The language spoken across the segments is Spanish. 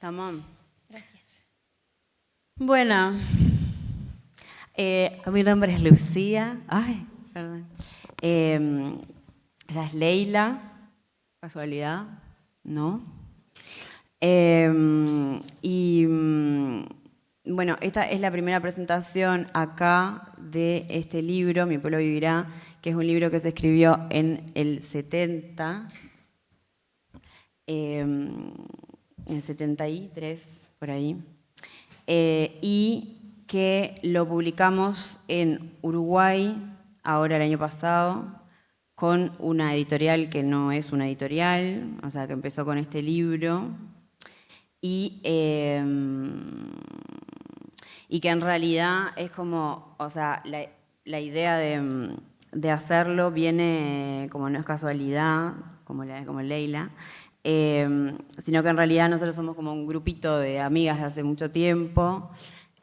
Tamam. Gracias. Bueno, mi nombre es Lucía. Ay, perdón. Ella es Leila. ¿Casualidad? ¿No? Bueno, esta es la primera presentación acá de este libro, Mi pueblo vivirá, que es un libro que se escribió en el 70, en el 73, por ahí, y que lo publicamos en Uruguay, ahora el año pasado, con una editorial que no es una editorial, o sea, que empezó con este libro, y que en realidad es como, o sea, la idea de hacerlo viene, como no es casualidad, como Leila, sino que en realidad nosotros somos como un grupito de amigas de hace mucho tiempo,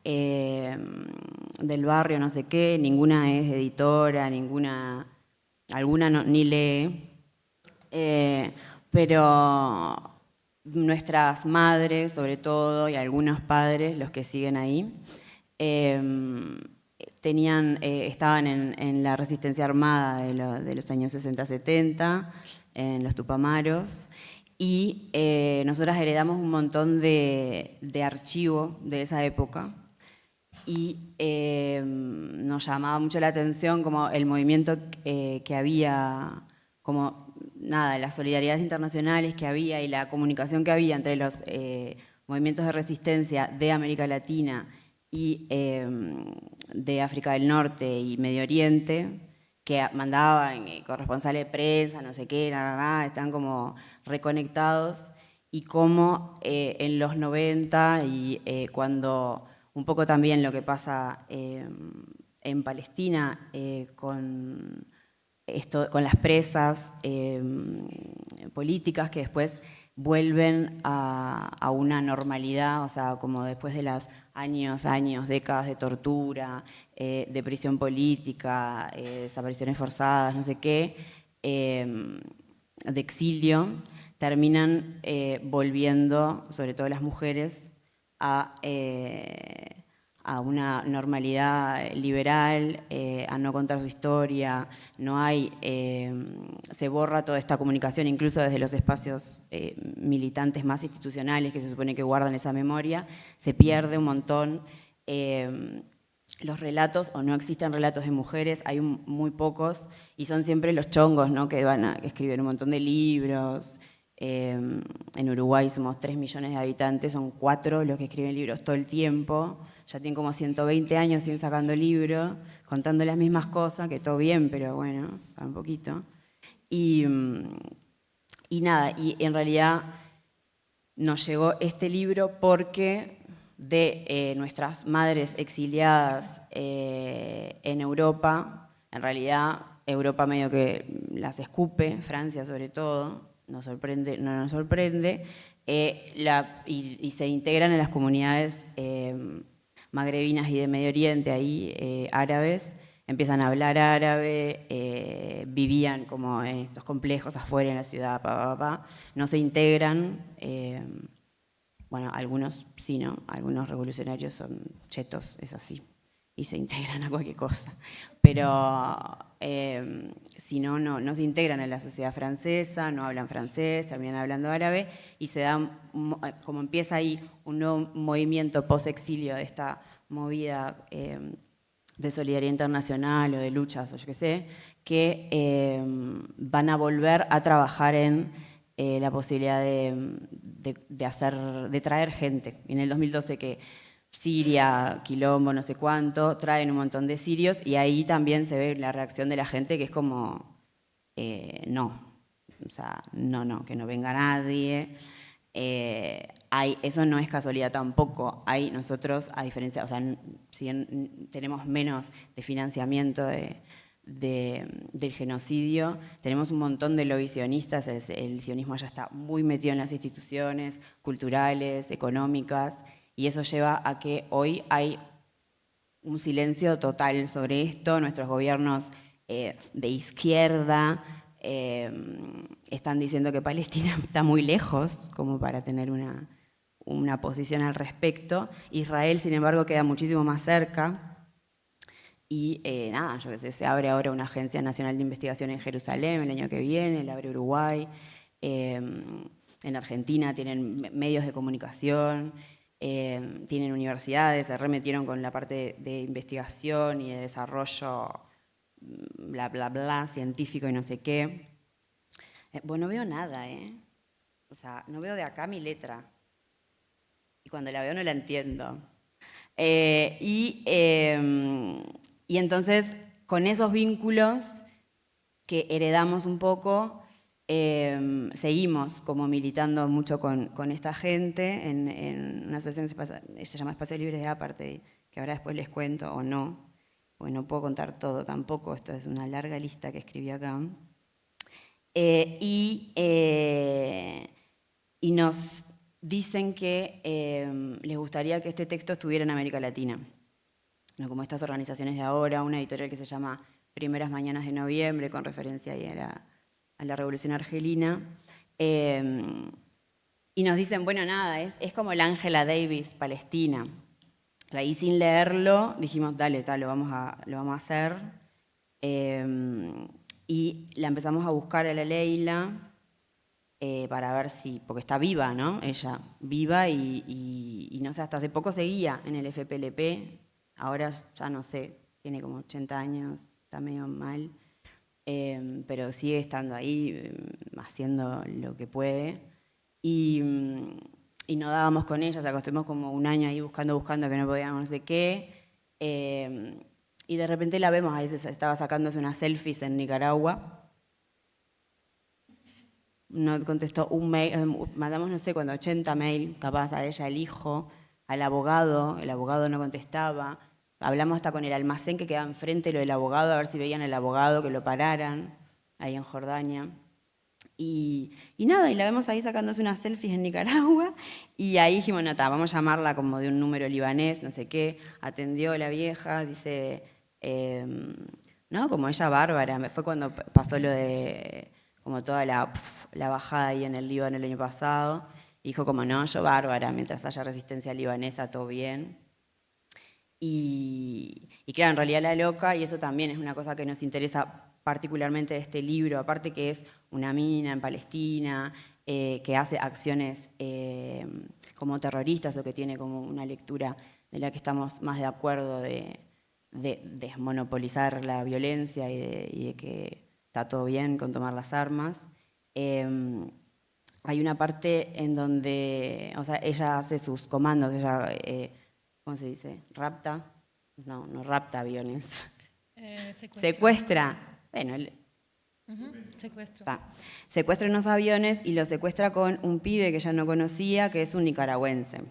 del barrio no sé qué, ninguna es editora, alguna ni lee, pero nuestras madres, sobre todo, y algunos padres, los que siguen ahí, estaban en la resistencia armada de los años 60-70, en los Tupamaros, y nosotras heredamos un montón de archivo de esa época, y nos llamaba mucho la atención como el movimiento que había, como nada, las solidaridades internacionales que había y la comunicación que había entre los movimientos de resistencia de América Latina y de África del Norte y Medio Oriente, que mandaban corresponsales de prensa, no sé qué, están como reconectados, y cómo en los 90 y cuando un poco también lo que pasa en Palestina con las presas políticas que después vuelven a una normalidad, o sea, como después de los años, décadas de tortura, de prisión política, desapariciones forzadas, no sé qué, de exilio, terminan volviendo, sobre todo las mujeres, a una normalidad liberal, a no contar su historia, no hay, se borra toda esta comunicación, incluso desde los espacios militantes más institucionales que se supone que guardan esa memoria, se pierde un montón. Los relatos, o no existen relatos de mujeres, hay muy pocos, y son siempre los chongos, ¿no? Que van a escribir un montón de libros. En Uruguay somos 3 millones de habitantes, son 4 los que escriben libros todo el tiempo, ya tienen como 120 años sin sacando libros, contando las mismas cosas, que todo bien, pero bueno, para un poquito. Y nada, y en realidad nos llegó este libro porque de nuestras madres exiliadas en Europa, en realidad Europa medio que las escupe, Francia sobre todo, no nos sorprende, y se integran en las comunidades magrebinas y de Medio Oriente, ahí árabes, empiezan a hablar árabe, vivían como en estos complejos afuera en la ciudad, no se integran, bueno, algunos sí, ¿no? Algunos revolucionarios son chetos, es así, y se integran a cualquier cosa. Pero si no, no se integran en la sociedad francesa, no hablan francés, terminan hablando árabe, y se da, como empieza ahí un nuevo movimiento post-exilio de esta movida de solidaridad internacional o de luchas o yo qué sé, que van a volver a trabajar en la posibilidad de traer gente. En el 2012 que Siria, quilombo, no sé cuánto, traen un montón de sirios, y ahí también se ve la reacción de la gente, que es como, no, o sea, no, que no venga nadie. Eso no es casualidad tampoco. Nosotros, a diferencia, o sea, si tenemos menos de financiamiento del genocidio, tenemos un montón de lobby sionistas, el sionismo ya está muy metido en las instituciones culturales, económicas, y eso lleva a que hoy hay un silencio total sobre esto. Nuestros gobiernos de izquierda están diciendo que Palestina está muy lejos como para tener una posición al respecto. Israel, sin embargo, queda muchísimo más cerca. Y nada, yo qué sé, se abre ahora una agencia nacional de investigación en Jerusalén el año que viene, la abre Uruguay. En Argentina tienen medios de comunicación, tienen universidades, se remetieron con la parte de investigación y de desarrollo, bla, bla, bla, científico y no sé qué. Bueno, no veo nada, O sea, no veo de acá mi letra. Y cuando la veo no la entiendo. Y entonces, con esos vínculos que heredamos un poco, seguimos como militando mucho con esta gente en una asociación que se llama Espacios Libres de Apartheid, que ahora después les cuento o no, porque no puedo contar todo tampoco, esto es una larga lista que escribí acá. Y nos dicen que les gustaría que este texto estuviera en América Latina. No como estas organizaciones de ahora, una editorial que se llama Primeras Mañanas de Noviembre, con referencia ahí a la Revolución Argelina. Y nos dicen, bueno, nada, es como el Angela Davis Palestina. Ahí sin leerlo dijimos, dale, lo vamos a hacer. Y la empezamos a buscar a la Leila para ver si, porque está viva, ¿no? Ella, viva y no sé, hasta hace poco seguía en el FPLP, ahora ya no sé, tiene como 80 años, está medio mal, pero sigue estando ahí haciendo lo que puede. Y no dábamos con ella, o sea, estuvimos como un año ahí buscando, que no podíamos, no sé qué. Y de repente la vemos, ahí se estaba sacándose unas selfies en Nicaragua. No contestó un mail, mandamos no sé cuándo, 80 mail, capaz a ella, al hijo, al abogado, el abogado no contestaba. Hablamos hasta con el almacén que quedaba enfrente, lo del abogado, a ver si veían al abogado, que lo pararan, ahí en Jordania. Y nada, y la vemos ahí sacándose unas selfies en Nicaragua, y ahí dijimos, no, vamos a llamarla como de un número libanés, no sé qué. Atendió la vieja, dice, no, como ella bárbara, fue cuando pasó lo de como toda la bajada ahí en el Líbano el año pasado. Dijo como, no, yo bárbara, mientras haya resistencia libanesa, todo bien. Y claro, en realidad la loca, y eso también es una cosa que nos interesa particularmente de este libro, aparte que es una mina en Palestina, que hace acciones como terroristas o que tiene como una lectura de la que estamos más de acuerdo de desmonopolizar la violencia y de que está todo bien con tomar las armas. Hay una parte en donde, o sea, ella hace sus comandos, ella, ¿cómo se dice? ¿Rapta? No rapta aviones. Secuestra. Bueno, Secuestro. Secuestra unos aviones y los secuestra con un pibe que ella no conocía, que es un nicaragüense.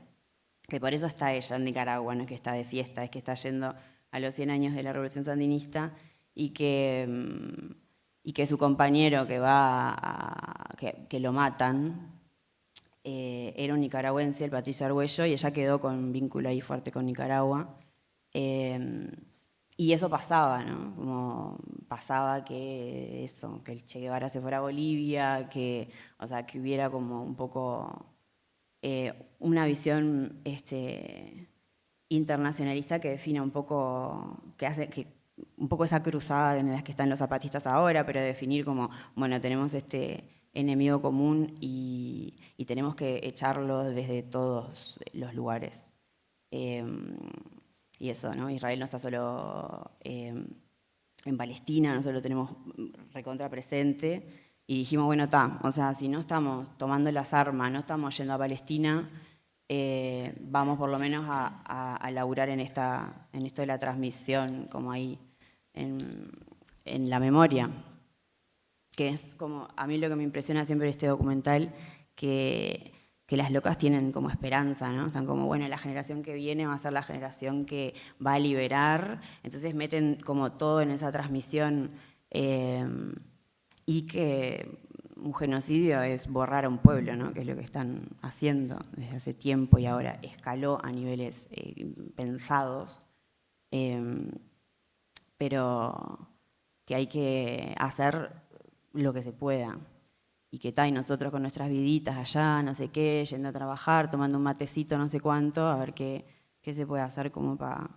Que por eso está ella en Nicaragua, no es que está de fiesta, es que está yendo a los 100 años de la Revolución Sandinista y que su compañero que lo matan era un nicaragüense, el Patricio Argüello, y ella quedó con un vínculo ahí fuerte con Nicaragua. Y eso pasaba, ¿no? Como pasaba que el Che Guevara se fuera a Bolivia, o sea, que hubiera como un poco una visión internacionalista que defina un poco, que hace que un poco esa cruzada en la que están los zapatistas ahora, pero definir como, bueno, tenemos este enemigo común y tenemos que echarlo desde todos los lugares. Y eso, ¿no? Israel no está solo en Palestina, nosotros lo tenemos recontra presente. Y dijimos, bueno, o sea, si no estamos tomando las armas, no estamos yendo a Palestina, vamos por lo menos a laburar en esto de la transmisión, como ahí, en la memoria. Que es como, a mí lo que me impresiona siempre de este documental, que las locas tienen como esperanza, ¿no? Están como, bueno, la generación que viene va a ser la generación que va a liberar, entonces meten como todo en esa transmisión y que un genocidio es borrar a un pueblo, ¿no? Que es lo que están haciendo desde hace tiempo y ahora escaló a niveles pensados, pero que hay que hacer lo que se pueda. que y nosotros con nuestras viditas allá, no sé qué, yendo a trabajar, tomando un matecito, no sé cuánto, a ver qué se puede hacer como para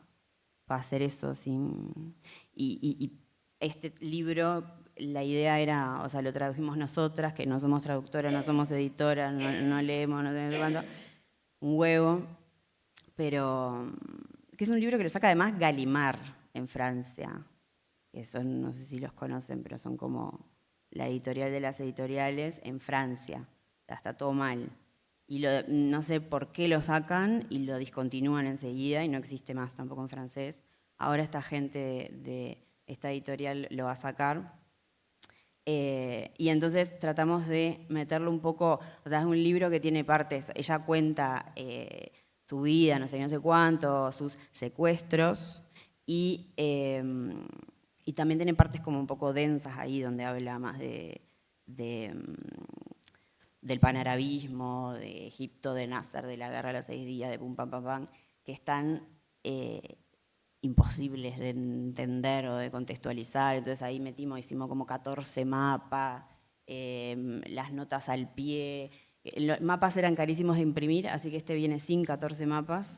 hacer eso sin... Y este libro, la idea era, o sea, lo tradujimos nosotras, que no somos traductoras, no somos editoras, no leemos, no sé cuánto, un huevo, pero que es un libro que lo saca además Gallimard en Francia, que son, no sé si los conocen, pero son como la editorial de las editoriales en Francia. O sea, está todo mal. Y no sé por qué lo sacan y lo discontinúan enseguida y no existe más tampoco en francés. Ahora esta gente de esta editorial lo va a sacar. Y entonces tratamos de meterlo un poco, o sea, es un libro que tiene partes, ella cuenta su vida, no sé cuánto, sus secuestros, y también tiene partes como un poco densas ahí, donde habla más del panarabismo, de Egipto, de Nasser, de la guerra de los 6 días, de pum, pam, pam, pam, que están imposibles de entender o de contextualizar. Entonces ahí hicimos como 14 mapas, las notas al pie. Los mapas eran carísimos de imprimir, así que este viene sin 14 mapas,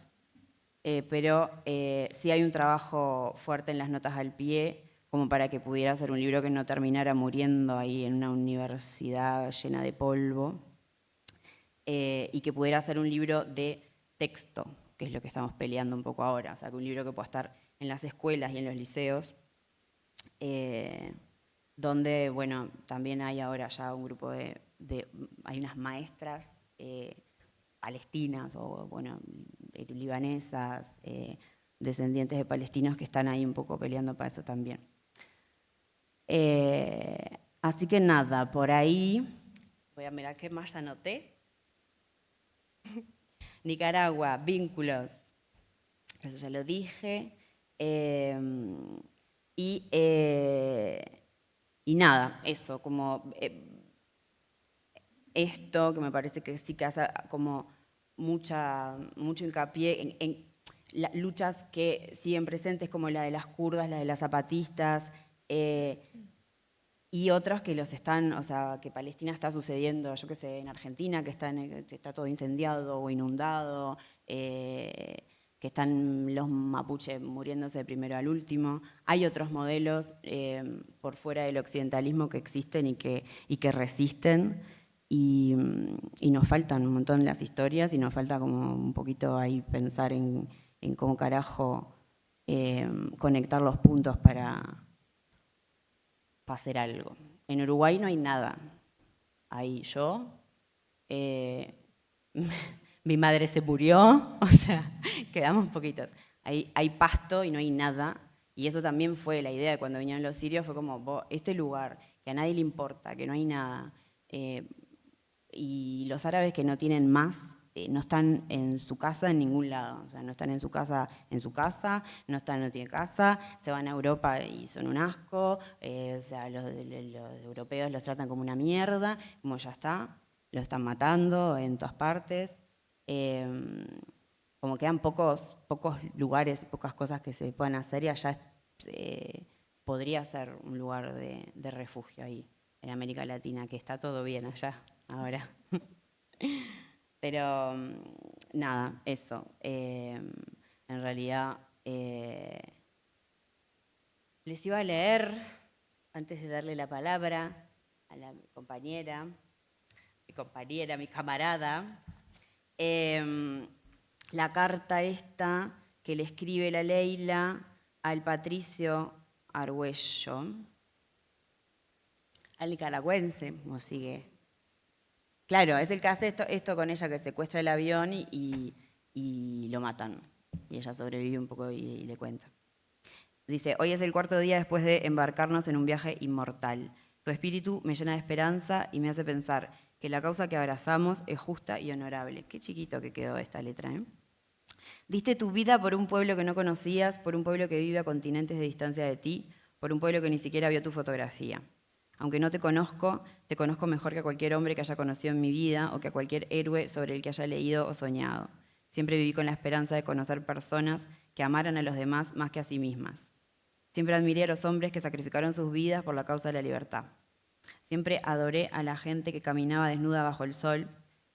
pero sí hay un trabajo fuerte en las notas al pie, como para que pudiera ser un libro que no terminara muriendo ahí en una universidad llena de polvo, y que pudiera ser un libro de texto, que es lo que estamos peleando un poco ahora, o sea, que un libro que pueda estar en las escuelas y en los liceos, donde, bueno, también hay ahora ya un grupo hay unas maestras palestinas o, bueno, libanesas, descendientes de palestinos que están ahí un poco peleando para eso también. Así que nada, por ahí, voy a mirar qué más anoté. Nicaragua, vínculos, eso ya lo dije. Y nada, eso, como esto que me parece que sí que hace como mucho hincapié en luchas que siguen presentes, como la de las kurdas, la de las zapatistas, y otras que los están, o sea, que Palestina está sucediendo, yo qué sé, en Argentina, que está todo incendiado o inundado, que están los mapuches muriéndose de primero al último. Hay otros modelos por fuera del occidentalismo que existen y que resisten, y nos faltan un montón las historias, y nos falta como un poquito ahí pensar en cómo carajo conectar los puntos para hacer algo. En Uruguay no hay nada. Ahí yo, mi madre se murió, o sea, quedamos poquitos. Hay pasto y no hay nada. Y eso también fue la idea de cuando vinieron los sirios, fue como, este lugar, que a nadie le importa, que no hay nada, y los árabes que no tienen más, no están en su casa en ningún lado, o sea, no están en su casa, no tienen casa, se van a Europa y son un asco, o sea, los europeos los tratan como una mierda, como ya está, los están matando en todas partes, como quedan pocos lugares, pocas cosas que se puedan hacer, y allá podría ser un lugar de refugio ahí, en América Latina, que está todo bien allá ahora. Pero nada, eso. En realidad, les iba a leer, antes de darle la palabra a la compañera, mi camarada, la carta esta que le escribe la Leila al Patricio Argüello, al nicaragüense, como sigue. Claro, es el que hace esto con ella, que secuestra el avión y lo matan. Y ella sobrevive un poco y le cuenta. Dice, hoy es el 4.º día después de embarcarnos en un viaje inmortal. Tu espíritu me llena de esperanza y me hace pensar que la causa que abrazamos es justa y honorable. Qué chiquito que quedó esta letra, ¿eh? Diste tu vida por un pueblo que no conocías, por un pueblo que vive a continentes de distancia de ti, por un pueblo que ni siquiera vio tu fotografía. Aunque no te conozco mejor que a cualquier hombre que haya conocido en mi vida o que a cualquier héroe sobre el que haya leído o soñado. Siempre viví con la esperanza de conocer personas que amaran a los demás más que a sí mismas. Siempre admiré a los hombres que sacrificaron sus vidas por la causa de la libertad. Siempre adoré a la gente que caminaba desnuda bajo el sol,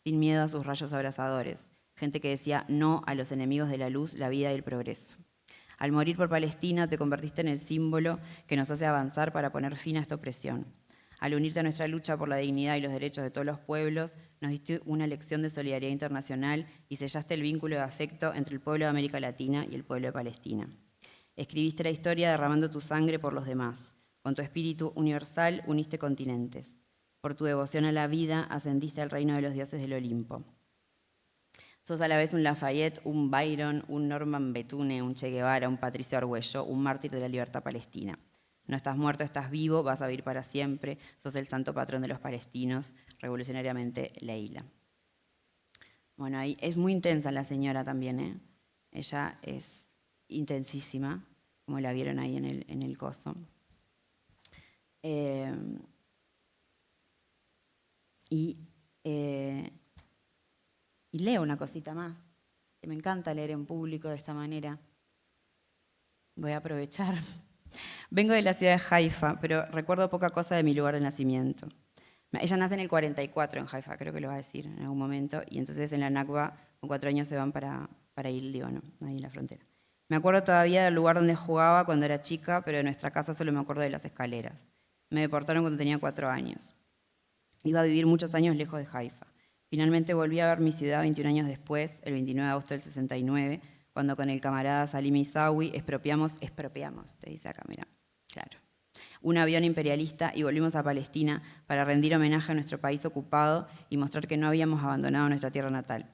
sin miedo a sus rayos abrasadores. Gente que decía no a los enemigos de la luz, la vida y el progreso. Al morir por Palestina te convertiste en el símbolo que nos hace avanzar para poner fin a esta opresión. Al unirte a nuestra lucha por la dignidad y los derechos de todos los pueblos, nos diste una lección de solidaridad internacional y sellaste el vínculo de afecto entre el pueblo de América Latina y el pueblo de Palestina. Escribiste la historia derramando tu sangre por los demás. Con tu espíritu universal uniste continentes. Por tu devoción a la vida ascendiste al reino de los dioses del Olimpo. Sos a la vez un Lafayette, un Byron, un Norman Bethune, un Che Guevara, un Patricio Argüello, un mártir de la libertad palestina. No estás muerto, estás vivo, vas a vivir para siempre. Sos el santo patrón de los palestinos, revolucionariamente Leila. Bueno, ahí es muy intensa la señora también, ¿eh? Ella es intensísima, como la vieron ahí en el coso. Y leo una cosita más, que me encanta leer en público de esta manera. Voy a aprovechar. Vengo de la ciudad de Haifa, pero recuerdo poca cosa de mi lugar de nacimiento. Ella nace en el 44 en Haifa, creo que lo va a decir en algún momento, y entonces en la Nakba con 4 años se van para ir, Líbano, ahí en la frontera. Me acuerdo todavía del lugar donde jugaba cuando era chica, pero de nuestra casa solo me acuerdo de las escaleras. Me deportaron cuando tenía 4 años. Iba a vivir muchos años lejos de Haifa. Finalmente volví a ver mi ciudad 21 años después, el 29 de agosto del 69, cuando con el camarada Salim Isawi expropiamos, te dice acá, mira, claro, un avión imperialista y volvimos a Palestina para rendir homenaje a nuestro país ocupado y mostrar que no habíamos abandonado nuestra tierra natal.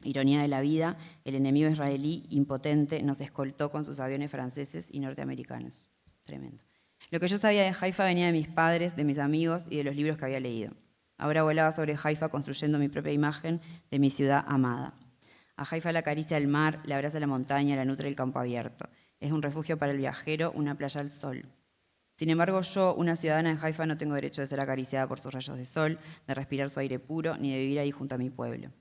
Ironía de la vida, el enemigo israelí impotente nos escoltó con sus aviones franceses y norteamericanos. Tremendo. Lo que yo sabía de Haifa venía de mis padres, de mis amigos y de los libros que había leído. Ahora volaba sobre Haifa construyendo mi propia imagen de mi ciudad amada. A Haifa la acaricia el mar, la abraza la montaña, la nutre el campo abierto. Es un refugio para el viajero, una playa al sol. Sin embargo, yo, una ciudadana de Haifa, no tengo derecho de ser acariciada por sus rayos de sol, de respirar su aire puro, ni de vivir ahí junto a mi pueblo.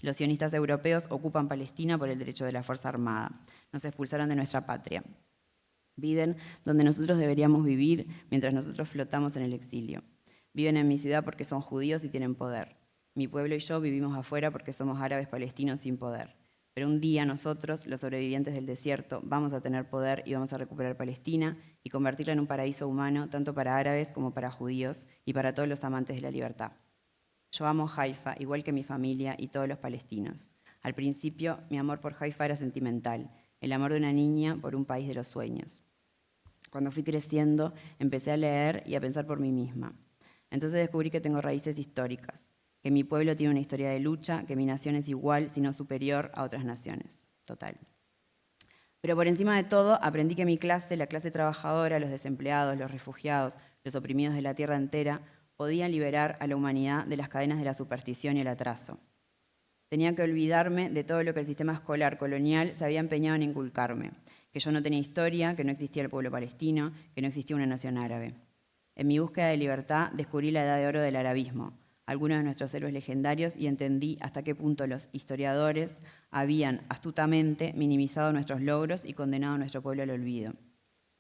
Los sionistas europeos ocupan Palestina por el derecho de la Fuerza Armada. Nos expulsaron de nuestra patria. Viven donde nosotros deberíamos vivir mientras nosotros flotamos en el exilio. Viven en mi ciudad porque son judíos y tienen poder. Mi pueblo y yo vivimos afuera porque somos árabes palestinos sin poder. Pero un día nosotros, los sobrevivientes del desierto, vamos a tener poder y vamos a recuperar Palestina y convertirla en un paraíso humano tanto para árabes como para judíos y para todos los amantes de la libertad. Yo amo Haifa, igual que mi familia y todos los palestinos. Al principio, mi amor por Haifa era sentimental, el amor de una niña por un país de los sueños. Cuando fui creciendo, empecé a leer y a pensar por mí misma. Entonces descubrí que tengo raíces históricas, que mi pueblo tiene una historia de lucha, que mi nación es igual, sino superior a otras naciones. Total. Pero por encima de todo, aprendí que mi clase, la clase trabajadora, los desempleados, los refugiados, los oprimidos de la tierra entera, podían liberar a la humanidad de las cadenas de la superstición y el atraso. Tenía que olvidarme de todo lo que el sistema escolar colonial se había empeñado en inculcarme, que yo no tenía historia, que no existía el pueblo palestino, que no existía una nación árabe. En mi búsqueda de libertad descubrí la edad de oro del arabismo, algunos de nuestros héroes legendarios, y entendí hasta qué punto los historiadores habían astutamente minimizado nuestros logros y condenado a nuestro pueblo al olvido.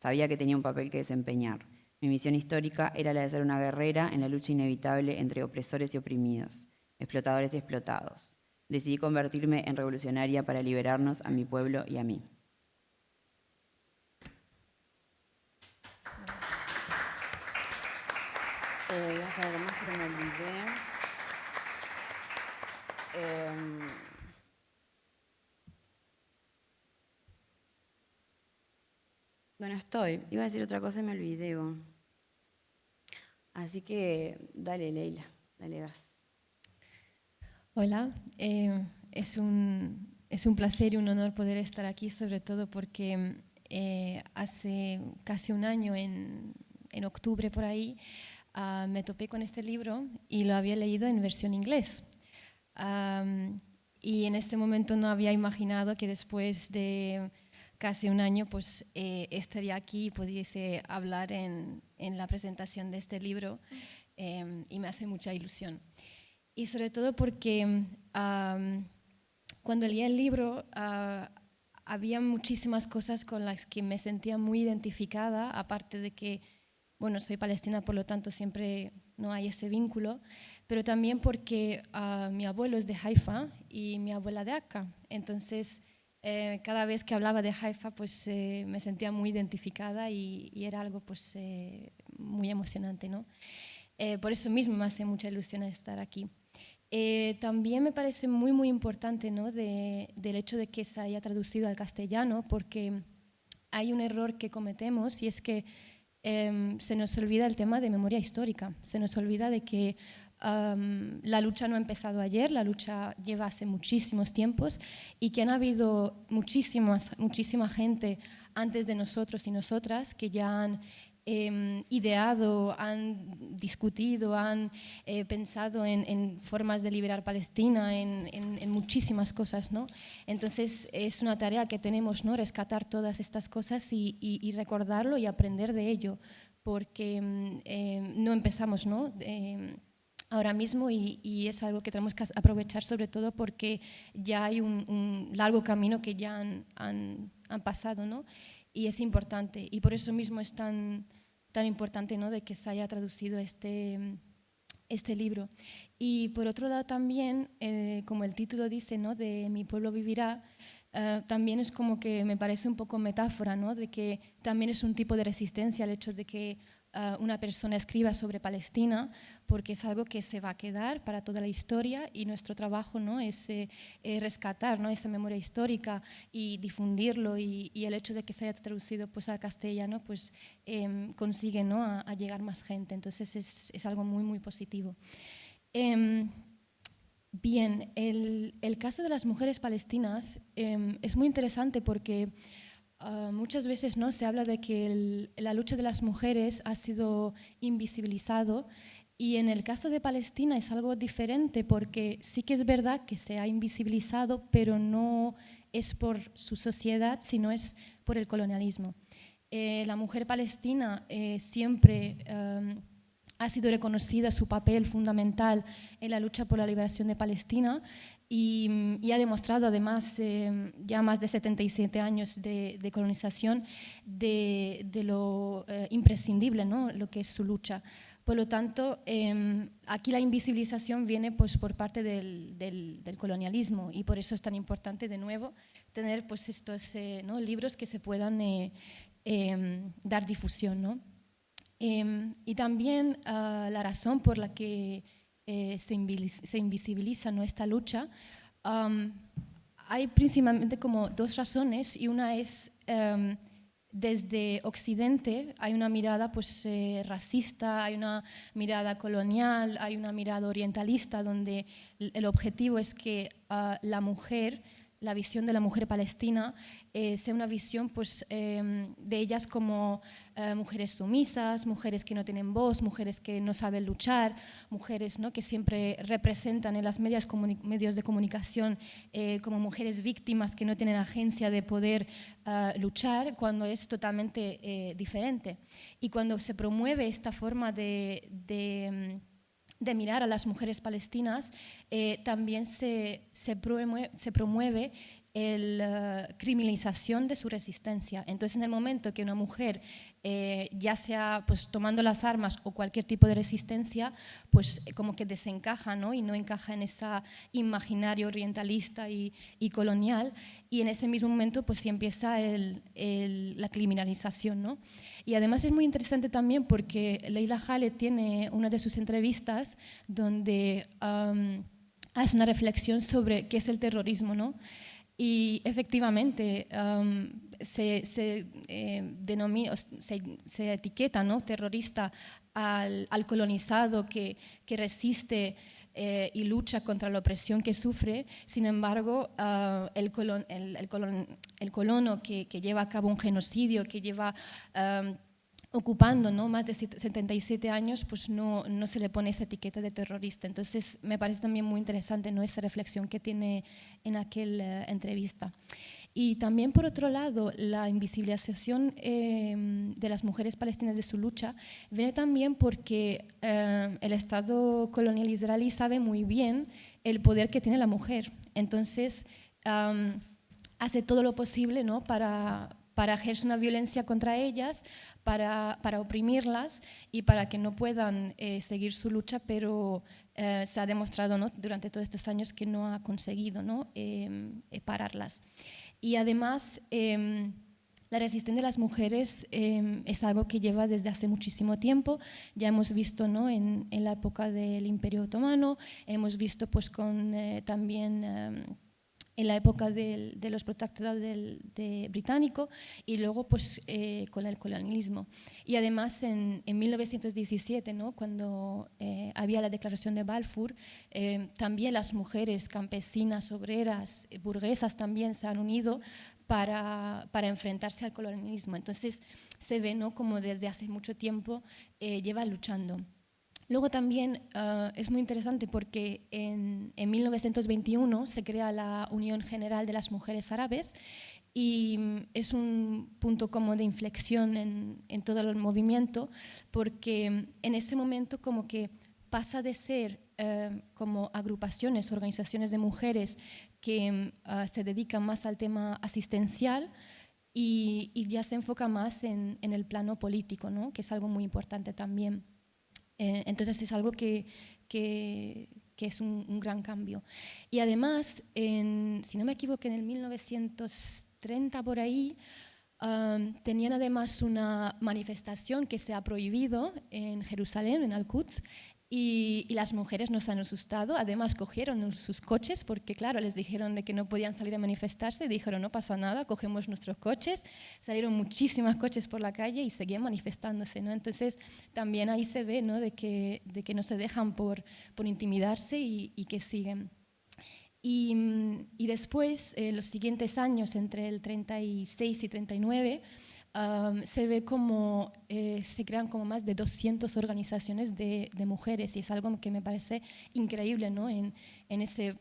Sabía que tenía un papel que desempeñar. Mi misión histórica era la de ser una guerrera en la lucha inevitable entre opresores y oprimidos, explotadores y explotados. Decidí convertirme en revolucionaria para liberarnos a mi pueblo y a mí. Iba a hacer algo más, pero me olvidé. Bueno, iba a decir otra cosa y me olvidé. Así que dale, Leila, dale gas. Hola, es un placer y un honor poder estar aquí, sobre todo porque hace casi un año, en octubre por ahí, me topé con este libro y lo había leído en versión inglés. Y en ese momento no había imaginado que después de casi un año pues, estaría aquí y pudiese hablar en la presentación de este libro, y me hace mucha ilusión. Y sobre todo porque cuando leí el libro había muchísimas cosas con las que me sentía muy identificada, aparte de que bueno, soy palestina, por lo tanto siempre no hay ese vínculo, pero también porque mi abuelo es de Haifa y mi abuela de Akka. Entonces, cada vez que hablaba de Haifa, pues me sentía muy identificada y era algo pues muy emocionante, ¿no? Por eso mismo me hace mucha ilusión estar aquí. También me parece muy, muy importante, ¿no? del hecho de que se haya traducido al castellano, porque hay un error que cometemos y es que se nos olvida el tema de memoria histórica, se nos olvida de que la lucha no ha empezado ayer, la lucha lleva hace muchísimos tiempos y que han habido muchísima gente antes de nosotros y nosotras que ya han ideado, han discutido, han pensado en formas de liberar Palestina, en muchísimas cosas, ¿no? Entonces es una tarea que tenemos, ¿no? Rescatar todas estas cosas y recordarlo y aprender de ello, porque no empezamos, ¿no? Ahora mismo y es algo que tenemos que aprovechar, sobre todo porque ya hay un largo camino que ya han pasado, ¿no? Y es importante, y por eso mismo es tan importante, ¿no? De que se haya traducido este libro. Y por otro lado también, como el título dice, ¿no? De Mi pueblo vivirá, también es como que me parece un poco metáfora, ¿no? De que también es un tipo de resistencia el hecho de que una persona escriba sobre Palestina, porque es algo que se va a quedar para toda la historia y nuestro trabajo, ¿no? es rescatar, ¿no? esa memoria histórica y difundirlo, y el hecho de que se haya traducido pues, al castellano pues, consigue, ¿no? a llegar más gente. Entonces es algo muy, muy positivo. Bien, el caso de las mujeres palestinas es muy interesante porque muchas veces, ¿no? se habla de que la lucha de las mujeres ha sido invisibilizado, y en el caso de Palestina es algo diferente porque sí que es verdad que se ha invisibilizado, pero no es por su sociedad, sino es por el colonialismo. La mujer palestina siempre ha sido reconocida su papel fundamental en la lucha por la liberación de Palestina y ha demostrado además ya más de 77 años de colonización de lo imprescindible, ¿no? lo que es su lucha. Por lo tanto, aquí la invisibilización viene pues, por parte del colonialismo, y por eso es tan importante de nuevo tener pues, estos ¿no? libros que se puedan dar difusión, ¿no? Y también la razón por la que se invisibiliza, ¿no? esta lucha, hay principalmente como dos razones, y una es desde Occidente hay una mirada pues, racista, hay una mirada colonial, hay una mirada orientalista, donde el objetivo es que la mujer, la visión de la mujer palestina, sea una visión pues, de ellas como mujeres sumisas, mujeres que no tienen voz, mujeres que no saben luchar, mujeres, ¿no? que siempre representan en los medios de comunicación como mujeres víctimas que no tienen agencia de poder luchar, cuando es totalmente diferente. Y cuando se promueve esta forma de mirar a las mujeres palestinas, también se promueve la criminalización de su resistencia. Entonces, en el momento que una mujer, ya sea pues, tomando las armas o cualquier tipo de resistencia, pues como que desencaja, ¿no? y no encaja en ese imaginario orientalista y colonial, y en ese mismo momento pues sí empieza la criminalización, ¿no? Y además es muy interesante también porque Leila Khaled tiene una de sus entrevistas donde hace una reflexión sobre qué es el terrorismo, ¿no? Y efectivamente se etiqueta, ¿no? terrorista al colonizado que resiste y lucha contra la opresión que sufre. Sin embargo, el colono que lleva a cabo un genocidio, que lleva ocupando, ¿no? más de 77 años, pues no se le pone esa etiqueta de terrorista. Entonces, me parece también muy interesante, ¿no? esa reflexión que tiene en aquella entrevista. Y también, por otro lado, la invisibilización de las mujeres palestinas de su lucha viene también porque el Estado colonial israelí sabe muy bien el poder que tiene la mujer. Entonces, hace todo lo posible, ¿no? para para ejercer una violencia contra ellas, para oprimirlas y para que no puedan seguir su lucha, pero se ha demostrado, ¿no?, durante todos estos años que no ha conseguido, ¿no?, pararlas. Y además, la resistencia de las mujeres es algo que lleva desde hace muchísimo tiempo. Ya hemos visto, ¿no?, en la época del Imperio Otomano, hemos visto pues, también en la época de los protectorados británico y luego pues, con el colonialismo. Y además en 1917, ¿no?, cuando había la Declaración de Balfour, también las mujeres campesinas, obreras, burguesas también se han unido para enfrentarse al colonialismo. Entonces se ve, ¿no?, como desde hace mucho tiempo lleva luchando. Luego también es muy interesante porque en 1921 se crea la Unión General de las Mujeres Árabes y es un punto como de inflexión en todo el movimiento, porque en ese momento como que pasa de ser como agrupaciones, organizaciones de mujeres que se dedican más al tema asistencial y ya se enfoca más en el plano político, ¿no?, que es algo muy importante también. Entonces es algo que es un gran cambio. Y además, si no me equivoco, en el 1930 por ahí, tenían además una manifestación que se ha prohibido en Jerusalén, en Al-Quds, y las mujeres nos han asustado. Además cogieron sus coches porque claro, les dijeron de que no podían salir a manifestarse, dijeron no pasa nada, cogemos nuestros coches. Salieron muchísimos coches por la calle y seguían manifestándose, ¿no? Entonces también ahí se ve, ¿no?, de que no se dejan por intimidarse y que siguen. Y después, los siguientes años, entre el 36 y 39, se ve como se crean como más de 200 organizaciones de mujeres y es algo que me parece increíble, ¿no?, en ese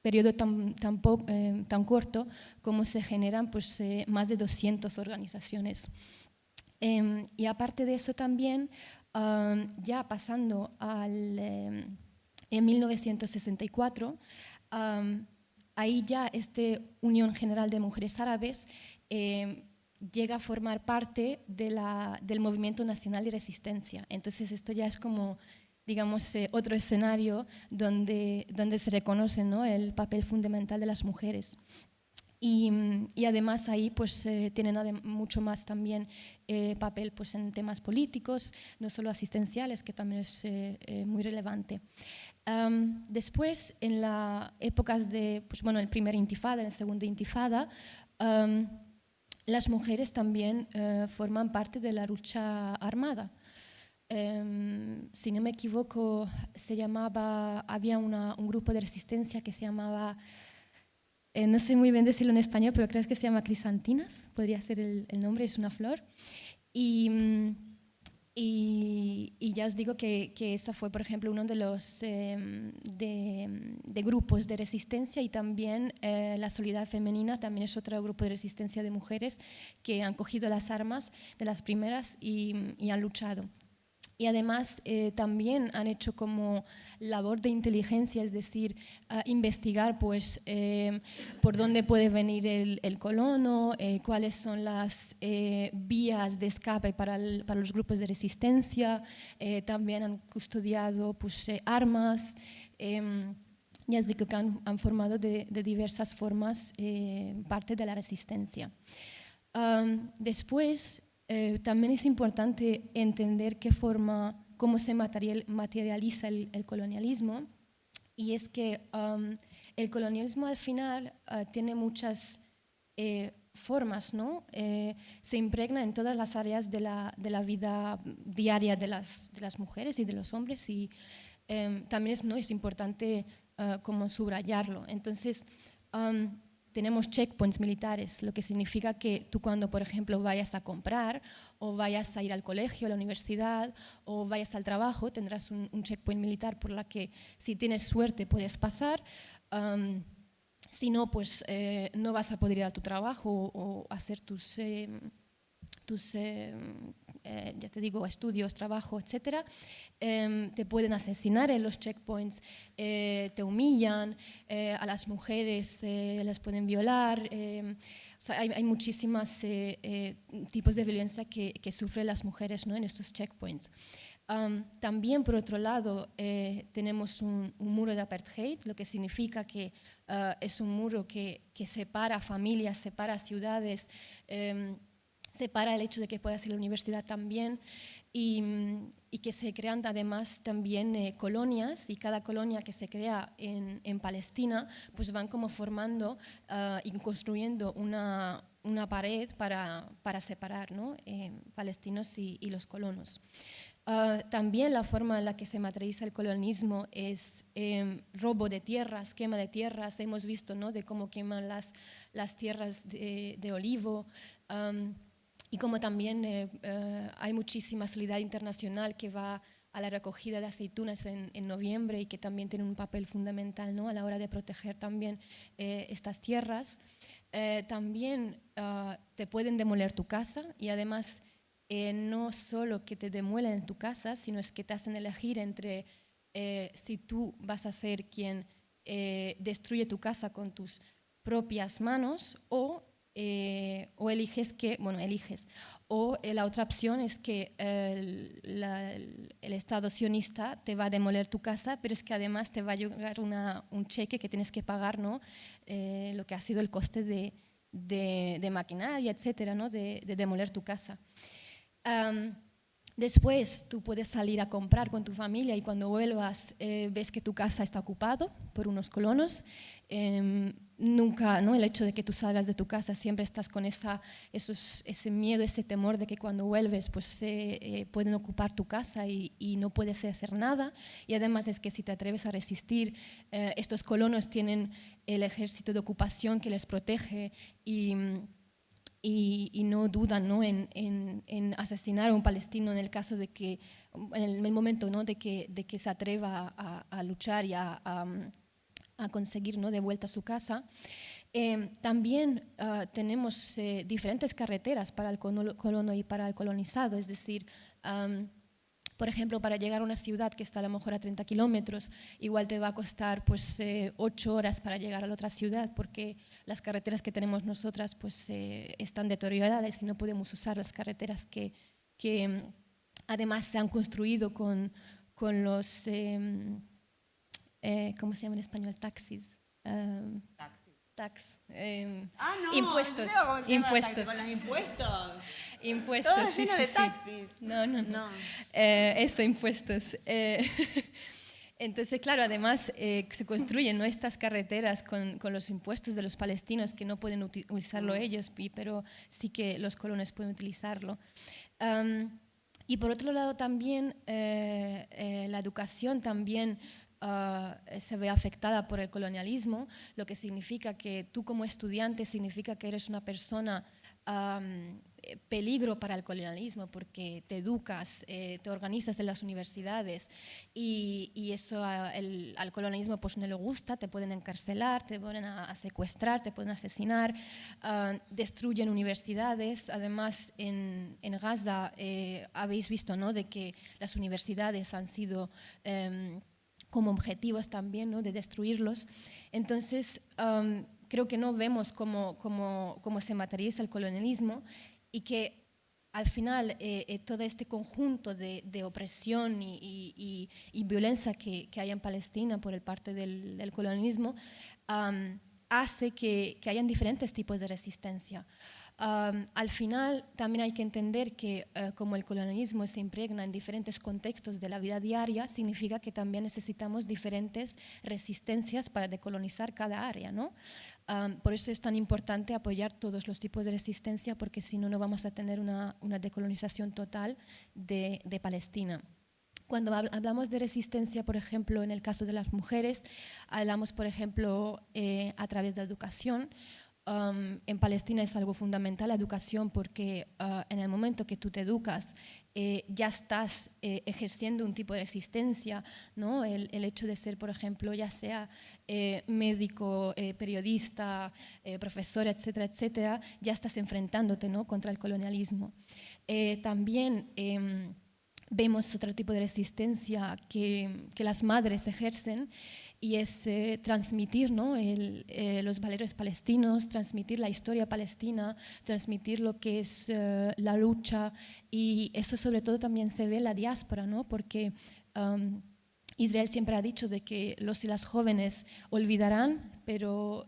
periodo tan corto, como se generan pues, más de 200 organizaciones. Y aparte de eso también, ya pasando en 1964, ahí ya esta Unión General de Mujeres Árabes llega a formar parte del Movimiento Nacional de Resistencia. Entonces esto ya es como, digamos, otro escenario donde se reconoce, ¿no?, el papel fundamental de las mujeres. Y además ahí pues, tienen mucho más también papel pues, en temas políticos, no solo asistenciales, que también es muy relevante. Después, en las épocas de, pues, bueno, el primer intifada, el segundo intifada, las mujeres también forman parte de la lucha armada. Si no me equivoco, había un grupo de resistencia que se llamaba, no sé muy bien decirlo en español, pero creo que se llama Crisantinas, podría ser el nombre, es una flor. Y ya os digo que esa fue, por ejemplo, uno de los de grupos de resistencia, y también la Solidaridad Femenina también es otro grupo de resistencia de mujeres que han cogido las armas de las primeras y han luchado. Y además también han hecho como labor de inteligencia, es decir, investigar pues, por dónde puede venir el colono, cuáles son las vías de escape para los grupos de resistencia. También han custodiado pues, armas. Ya os digo que han formado de diversas formas parte de la resistencia. Después, también es importante entender cómo se materializa el colonialismo, y es que el colonialismo al final tiene muchas formas, ¿no? Se impregna en todas las áreas de la vida diaria de las mujeres y de los hombres, y también es importante como subrayarlo. Entonces, tenemos checkpoints militares, lo que significa que tú cuando, por ejemplo, vayas a comprar o vayas a ir al colegio, a la universidad o vayas al trabajo, tendrás un checkpoint militar por la que, si tienes suerte, puedes pasar. Si no, pues no vas a poder ir a tu trabajo o hacer tus ya te digo, estudios, trabajo, etcétera. Te pueden asesinar en los checkpoints, te humillan, a las mujeres les pueden violar, sea, hay muchísimos tipos de violencia que sufren las mujeres, ¿no? En estos checkpoints. También, por otro lado, tenemos un muro de apartheid, lo que significa que es un muro que separa familias, separa ciudades, separa el hecho de que puedas ir a la universidad también, y que se crean además también colonias, y cada colonia que se crea en Palestina pues van como formando y construyendo una pared para separar, ¿no? Palestinos y los colonos. También la forma en la que se materializa el colonialismo es robo de tierras, quema de tierras. Hemos visto, ¿no?, de cómo queman las tierras de olivo, y como también hay muchísima solidaridad internacional que va a la recogida de aceitunas en noviembre, y que también tiene un papel fundamental, ¿no?, a la hora de proteger también estas tierras. También te pueden demoler tu casa, y además no solo que te demuelen tu casa, sino es que te hacen elegir entre si tú vas a ser quien destruye tu casa con tus propias manos, o eliges que, bueno, eliges, o la otra opción es que el Estado sionista te va a demoler tu casa, pero es que además te va a llegar un cheque que tienes que pagar, ¿no? Lo que ha sido el coste de maquinaria, etcétera, ¿no?, de demoler tu casa. Después tú puedes salir a comprar con tu familia, y cuando vuelvas ves que tu casa está ocupado por unos colonos. Nunca, ¿no?, el hecho de que tú salgas de tu casa, siempre estás con ese miedo, ese temor de que cuando vuelves pues pueden ocupar tu casa y no puedes hacer nada. Y además es que si te atreves a resistir, estos colonos tienen el ejército de ocupación que les protege, y no dudan, ¿no?, en asesinar a un palestino en el caso de que, en el momento, ¿no?, de que se atreva a luchar y a conseguir, ¿no?, de vuelta a su casa. También tenemos diferentes carreteras para el colono y para el colonizado, es decir, por ejemplo, para llegar a una ciudad que está a lo mejor a 30 kilómetros, igual te va a costar pues 8 horas para llegar a la otra ciudad, porque las carreteras que tenemos nosotras pues están deterioradas y no podemos usar las carreteras que además se han construido con los, ¿cómo se llama en español? Taxis. No, impuestos. Impuestos. ¿Con los impuestos? Impuestos, todo sí, lleno sí, de sí. taxis. No. Eso, impuestos. Entonces, claro, además se construyen, ¿no?, estas carreteras con los impuestos de los palestinos, que no pueden utilizarlo ellos, pero sí que los colonos pueden utilizarlo. Y por otro lado también la educación también se ve afectada por el colonialismo, lo que significa que tú como estudiante significa que eres una persona peligro para el colonialismo, porque te educas, te organizas en las universidades, y eso al colonialismo pues no le gusta. Te pueden encarcelar, te pueden a secuestrar, te pueden asesinar, destruyen universidades. Además en Gaza habéis visto, ¿no?, de que las universidades han sido como objetivos también, ¿no?, de destruirlos. Entonces creo que no vemos cómo se materializa el colonialismo, y que al final todo este conjunto de opresión y violencia que hay en Palestina por el parte del colonialismo hace que hayan diferentes tipos de resistencia. Al final también hay que entender que como el colonialismo se impregna en diferentes contextos de la vida diaria, significa que también necesitamos diferentes resistencias para decolonizar cada área, ¿no? Por eso es tan importante apoyar todos los tipos de resistencia, porque si no, no vamos a tener una decolonización total de Palestina. Cuando hablamos de resistencia, por ejemplo, en el caso de las mujeres, hablamos, por ejemplo, a través de la educación. En Palestina es algo fundamental la educación, porque en el momento que tú te educas ya estás ejerciendo un tipo de resistencia, ¿no? El hecho de ser, por ejemplo, ya sea médico, periodista, profesor, etcétera, etcétera, ya estás enfrentándote, ¿no?, contra el colonialismo. También vemos otro tipo de resistencia que las madres ejercen, y es transmitir, ¿no? Los valores palestinos, transmitir la historia palestina, transmitir lo que es la lucha, y eso sobre todo también se ve en la diáspora, ¿no? Porque Israel siempre ha dicho de que los y las jóvenes olvidarán, pero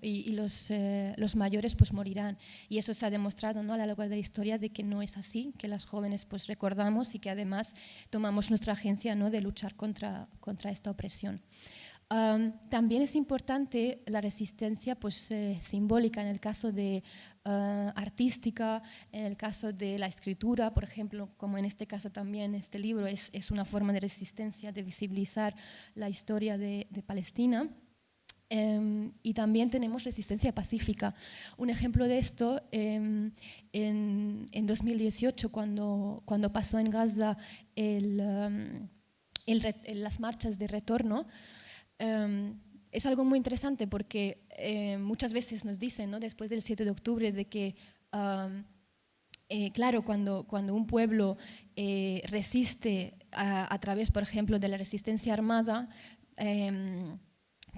los mayores pues morirán, y eso se ha demostrado, ¿no? A lo largo de la historia, de que no es así, que las jóvenes pues recordamos y que además tomamos nuestra agencia, ¿no? De luchar contra esta opresión. También es importante la resistencia pues, simbólica en el caso de artística, en el caso de la escritura, por ejemplo, como en este caso también este libro es una forma de resistencia, de visibilizar la historia de Palestina. Y también tenemos resistencia pacífica. Un ejemplo de esto, en 2018, cuando pasó en Gaza las marchas de retorno, es algo muy interesante porque muchas veces nos dicen, ¿no? Después del 7 de octubre, de que, claro, cuando un pueblo resiste a través, por ejemplo, de la resistencia armada,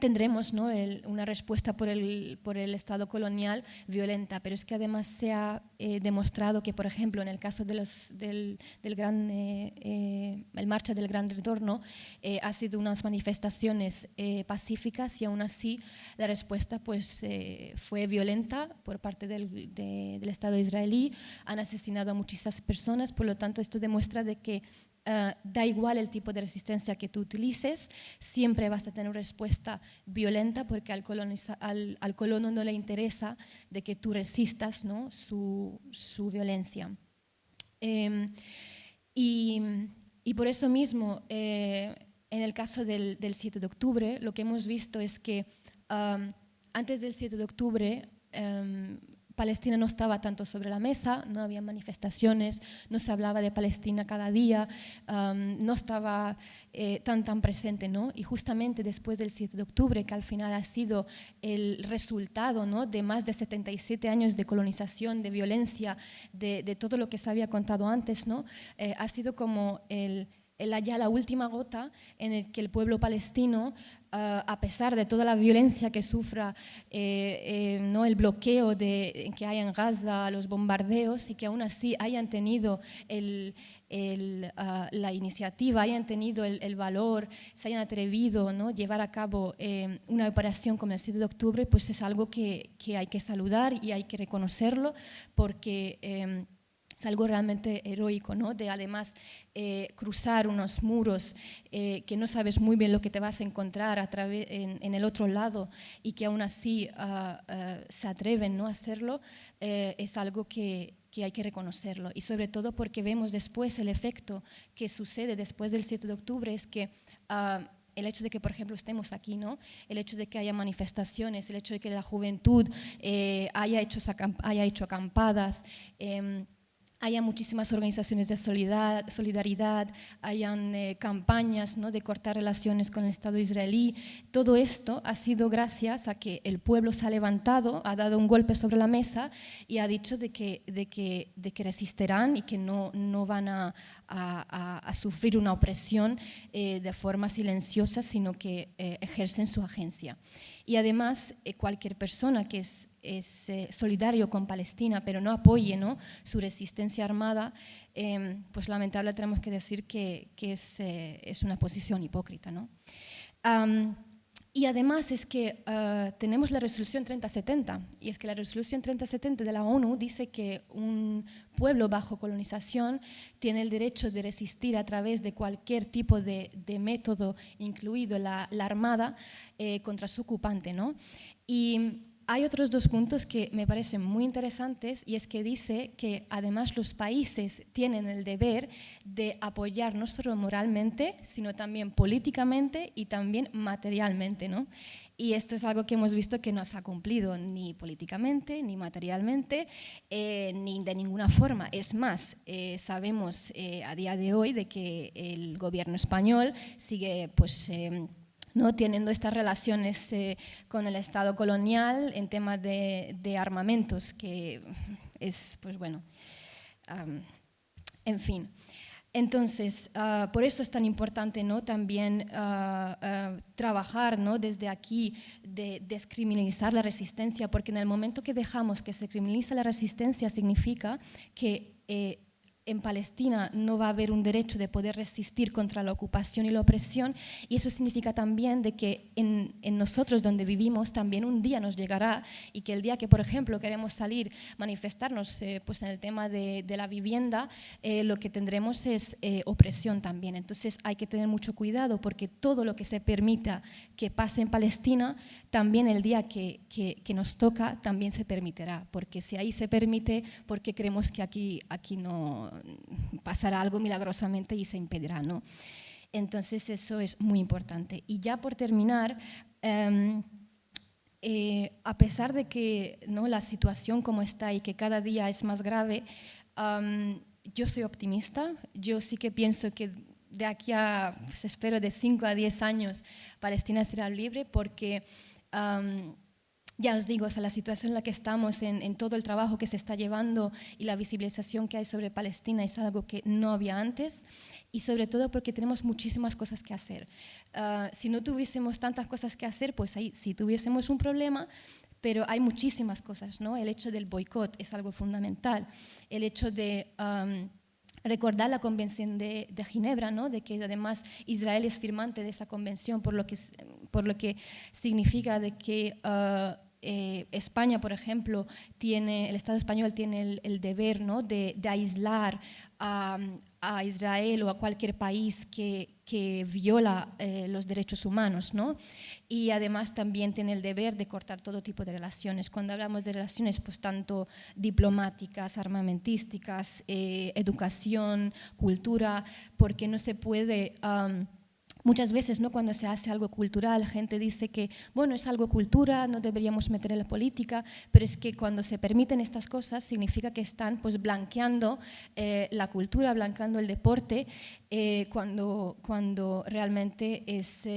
tendremos, ¿no? Una respuesta por el Estado colonial violenta, pero es que además se ha demostrado que, por ejemplo, en el caso de el marcha del Gran Retorno, ha sido unas manifestaciones pacíficas, y aún así la respuesta pues, fue violenta por parte del Estado israelí. Han asesinado a muchísimas personas, por lo tanto esto demuestra de que da igual el tipo de resistencia que tú utilices, siempre vas a tener una respuesta violenta, porque al colono no le interesa de que tú resistas, ¿no? su violencia. Y por eso mismo, en el caso del 7 de octubre, lo que hemos visto es que antes del 7 de octubre, Palestina no estaba tanto sobre la mesa, no había manifestaciones, no se hablaba de Palestina cada día, no estaba tan presente, ¿no? Y justamente después del 7 de octubre, que al final ha sido el resultado, ¿no? De más de 77 años de colonización, de violencia, de todo lo que se había contado antes, ¿no? Ha sido como ya la última gota en el que el pueblo palestino, a pesar de toda la violencia que sufra, ¿no? El bloqueo que hay en Gaza, los bombardeos, y que aún así hayan tenido la iniciativa, hayan tenido el valor, se hayan atrevido, ¿no? Llevar a cabo una operación como el 7 de octubre, pues es algo que hay que saludar y hay que reconocerlo, porque es algo realmente heroico, ¿no? De además cruzar unos muros que no sabes muy bien lo que te vas a encontrar en el otro lado, y que aún así se atreven, ¿no? a hacerlo, es algo que hay que reconocerlo. Y sobre todo porque vemos después el efecto que sucede después del 7 de octubre, es que el hecho de que, por ejemplo, estemos aquí, ¿no? El hecho de que haya manifestaciones, el hecho de que la juventud haya hecho acampadas, haya muchísimas organizaciones de solidaridad, hayan campañas, ¿no? de cortar relaciones con el Estado israelí. Todo esto ha sido gracias a que el pueblo se ha levantado, ha dado un golpe sobre la mesa y ha dicho de que resistirán y que no van a sufrir una opresión de forma silenciosa, sino que ejercen su agencia. Y además, cualquier persona que es solidario con Palestina, pero no apoye, ¿no? su resistencia armada, pues lamentable tenemos que decir que es una posición hipócrita, ¿no? Y además es que tenemos la resolución 3070, y es que la resolución 3070 de la ONU dice que un pueblo bajo colonización tiene el derecho de resistir a través de cualquier tipo de método, incluido la armada, contra su ocupante, ¿no? Y hay otros dos puntos que me parecen muy interesantes, y es que dice que además los países tienen el deber de apoyar no solo moralmente, sino también políticamente y también materialmente, ¿no? Y esto es algo que hemos visto que no se ha cumplido ni políticamente, ni materialmente, ni de ninguna forma. Es más, sabemos a día de hoy de que el gobierno español sigue pues ¿no? teniendo estas relaciones con el Estado colonial en temas de armamentos, que es, pues bueno, en fin. Entonces, por eso es tan importante, ¿no?, también trabajar, ¿no?, desde aquí de descriminalizar la resistencia, porque en el momento que dejamos que se criminaliza la resistencia significa que en Palestina no va a haber un derecho de poder resistir contra la ocupación y la opresión, y eso significa también de que en nosotros donde vivimos también un día nos llegará, y que el día que, por ejemplo, queremos salir, manifestarnos pues en el tema de la vivienda, lo que tendremos es opresión también. Entonces hay que tener mucho cuidado, porque todo lo que se permita que pase en Palestina, también el día que nos toca también se permitirá, porque si ahí se permite, ¿por qué creemos que aquí no pasará algo milagrosamente y se impedirá, ¿no? Entonces eso es muy importante. Y ya por terminar, a pesar de que, ¿no?, la situación como está y que cada día es más grave, yo soy optimista. Yo sí que pienso que de aquí a, pues espero, de 5 a 10 años, Palestina será libre, porque ya os digo, o sea, la situación en la que estamos, en todo el trabajo que se está llevando y la visibilización que hay sobre Palestina es algo que no había antes, y sobre todo porque tenemos muchísimas cosas que hacer. Si no tuviésemos tantas cosas que hacer, pues ahí sí tuviésemos un problema, pero hay muchísimas cosas, ¿no? El hecho del boicot es algo fundamental. El hecho de recordar la Convención de Ginebra, ¿no?, de que además Israel es firmante de esa convención, por lo que significa de que España, por ejemplo, el Estado español tiene el deber, ¿no?, de aislar a Israel o a cualquier país que viola los derechos humanos, ¿no? Y además también tiene el deber de cortar todo tipo de relaciones. Cuando hablamos de relaciones, pues tanto diplomáticas, armamentísticas, educación, cultura, porque no se puede... Muchas veces, ¿no?, cuando se hace algo cultural, gente dice que, bueno, es algo cultura, no deberíamos meter en la política, pero es que cuando se permiten estas cosas significa que están pues blanqueando la cultura, blanqueando el deporte, cuando realmente es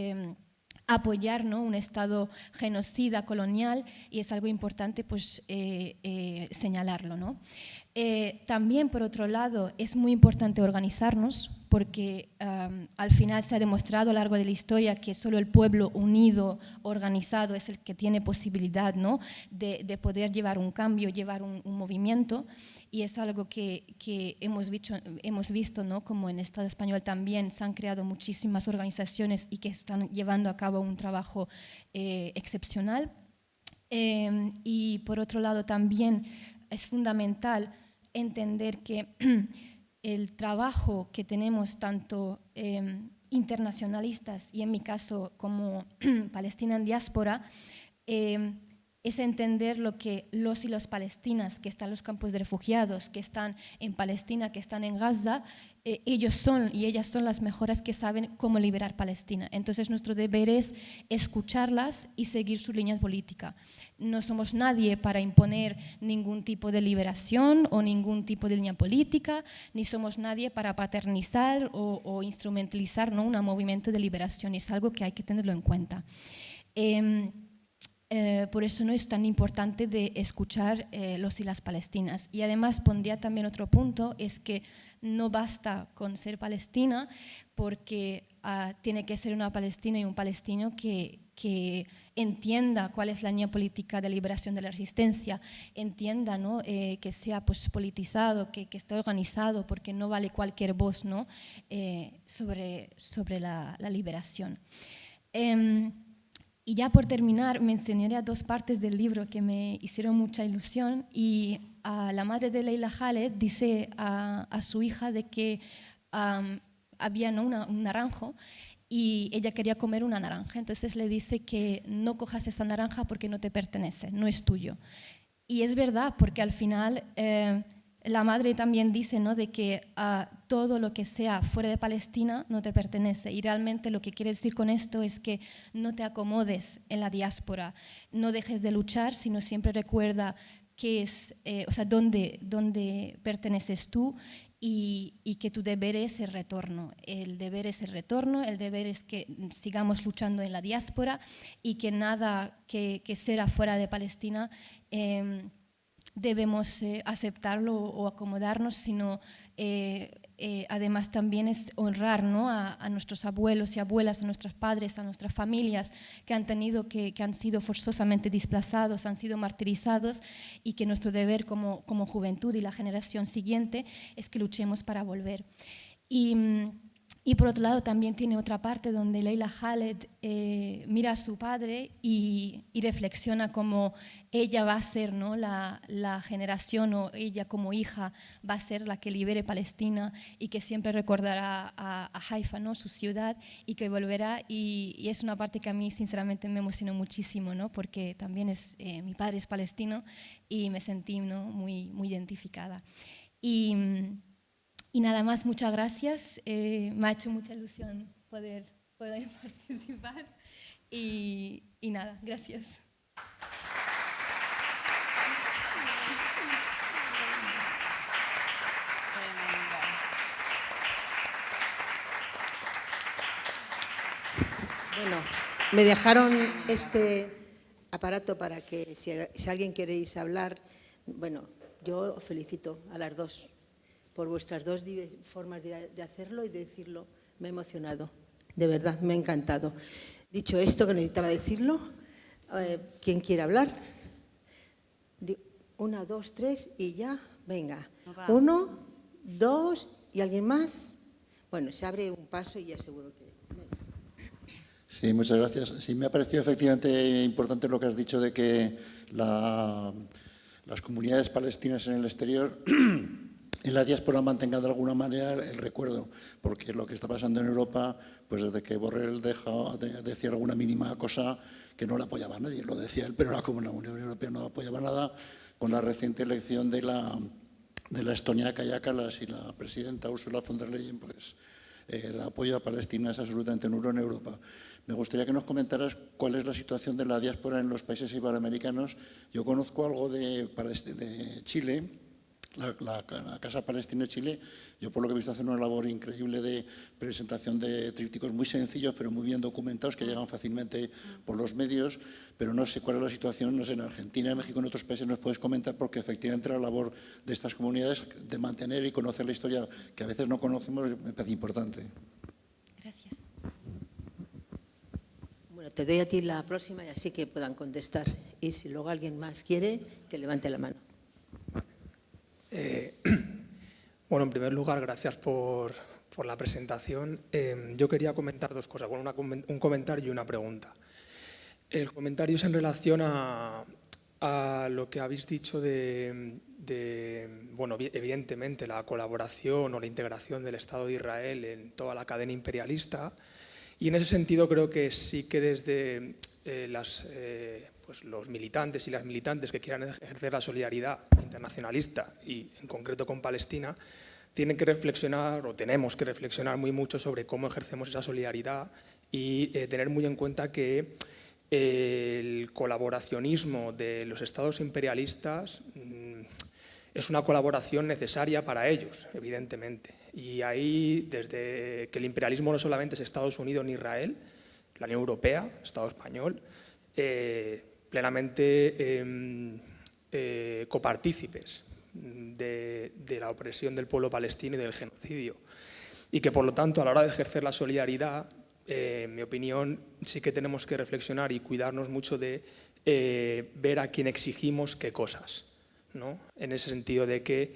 apoyar, ¿no?, un Estado genocida, colonial, y es algo importante pues señalarlo, ¿no? También, por otro lado, es muy importante organizarnos, porque al final se ha demostrado a lo largo de la historia que solo el pueblo unido, organizado, es el que tiene posibilidad, ¿no?, de poder llevar un cambio, llevar un movimiento, y es algo que hemos visto, ¿no?, como en el Estado español también se han creado muchísimas organizaciones y que están llevando a cabo un trabajo excepcional. Y por otro lado también es fundamental entender que el trabajo que tenemos tanto internacionalistas y en mi caso como Palestina en diáspora es entender lo que los y las palestinas que están en los campos de refugiados, que están en Palestina, que están en Gaza, ellos son y ellas son las mejores que saben cómo liberar Palestina. Entonces nuestro deber es escucharlas y seguir su línea política. No somos nadie para imponer ningún tipo de liberación o ningún tipo de línea política, ni somos nadie para paternizar o instrumentalizar, ¿no?, un movimiento de liberación. Es algo que hay que tenerlo en cuenta. Por eso no es tan importante de escuchar los y las palestinas. Y además pondría también otro punto, es que no basta con ser palestina, porque tiene que ser una palestina y un palestino que entienda cuál es la línea política de liberación de la resistencia, entienda, ¿no?, que sea pues politizado, que esté organizado, porque no vale cualquier voz, ¿no?, sobre la liberación. Y ya por terminar, mencionaré 2 partes del libro que me hicieron mucha ilusión. Y la madre de Leila Khaled dice a su hija de que había, ¿no?, un naranjo y ella quería comer una naranja. Entonces le dice que no cojas esa naranja porque no te pertenece, no es tuyo. Y es verdad, porque al final la madre también dice, ¿no?, de que todo lo que sea fuera de Palestina no te pertenece. Y realmente lo que quiere decir con esto es que no te acomodes en la diáspora, no dejes de luchar, sino siempre recuerda qué es, o sea, dónde perteneces tú, y que tu deber es el retorno. El deber es el retorno, el deber es que sigamos luchando en la diáspora y que nada que sea fuera de Palestina debemos aceptarlo o acomodarnos, sino además también es honrar, ¿no?, a nuestros abuelos y abuelas, a nuestros padres, a nuestras familias que han sido forzosamente desplazados, han sido martirizados, y que nuestro deber como juventud y la generación siguiente es que luchemos para volver. Y por otro lado también tiene otra parte donde Leila Khaled mira a su padre y reflexiona cómo ella va a ser, ¿no?, la generación, o ella como hija va a ser la que libere Palestina, y que siempre recordará a Haifa, ¿no?, su ciudad, y que volverá. Y es una parte que a mí sinceramente me emocionó muchísimo, ¿no?, porque también mi padre es palestino y me sentí, ¿no?, muy, muy identificada. Y nada más, muchas gracias. Me ha hecho mucha ilusión poder participar. Y nada, gracias. Bueno, me dejaron este aparato para que si alguien queréis hablar, bueno, yo os felicito a las dos por vuestras dos formas de hacerlo y de decirlo. Me ha emocionado, de verdad, me ha encantado. Dicho esto, que necesitaba decirlo, ¿quién quiere hablar? 1, 2, 3 y ya, venga. 1, 2 y alguien más. Bueno, se abre un paso y ya seguro que... Sí, muchas gracias. Sí, me ha parecido efectivamente importante lo que has dicho de que las comunidades palestinas en el exterior, en la diáspora, mantengan de alguna manera el recuerdo, porque lo que está pasando en Europa, pues desde que Borrell decía alguna mínima cosa, que no la apoyaba a nadie, lo decía él, pero como la Unión Europea no apoyaba nada, con la reciente elección de la Estonia Kaja Kallas y la presidenta Ursula von der Leyen, pues el apoyo a Palestina es absolutamente nulo en Europa. Me gustaría que nos comentaras cuál es la situación de la diáspora en los países iberoamericanos. Yo conozco algo de Chile, la Casa Palestina de Chile. Yo, por lo que he visto, hacen una labor increíble de presentación de trípticos muy sencillos, pero muy bien documentados, que llegan fácilmente por los medios, pero no sé cuál es la situación, no sé, en Argentina, en México, en otros países. ¿Nos puedes comentar? Porque efectivamente la labor de estas comunidades de mantener y conocer la historia, que a veces no conocemos, me parece importante. Gracias. Bueno, te doy a ti la próxima y así que puedan contestar. Y si luego alguien más quiere, que levante la mano. Bueno, en primer lugar, gracias por la presentación. Yo quería comentar dos cosas, bueno, un comentario y una pregunta. El comentario es en relación a lo que habéis dicho bueno, evidentemente, la colaboración o la integración del Estado de Israel en toda la cadena imperialista. Y en ese sentido creo que sí que desde pues los militantes y las militantes que quieran ejercer la solidaridad internacionalista y en concreto con Palestina, tienen que reflexionar, o tenemos que reflexionar muy mucho sobre cómo ejercemos esa solidaridad y tener muy en cuenta que el colaboracionismo de los estados imperialistas es una colaboración necesaria para ellos, evidentemente. Y ahí, desde que el imperialismo no solamente es Estados Unidos ni Israel, la Unión Europea, Estado español, plenamente copartícipes de la opresión del pueblo palestino y del genocidio. Y que, por lo tanto, a la hora de ejercer la solidaridad, en mi opinión, sí que tenemos que reflexionar y cuidarnos mucho de ver a quién exigimos qué cosas, ¿no? En ese sentido de que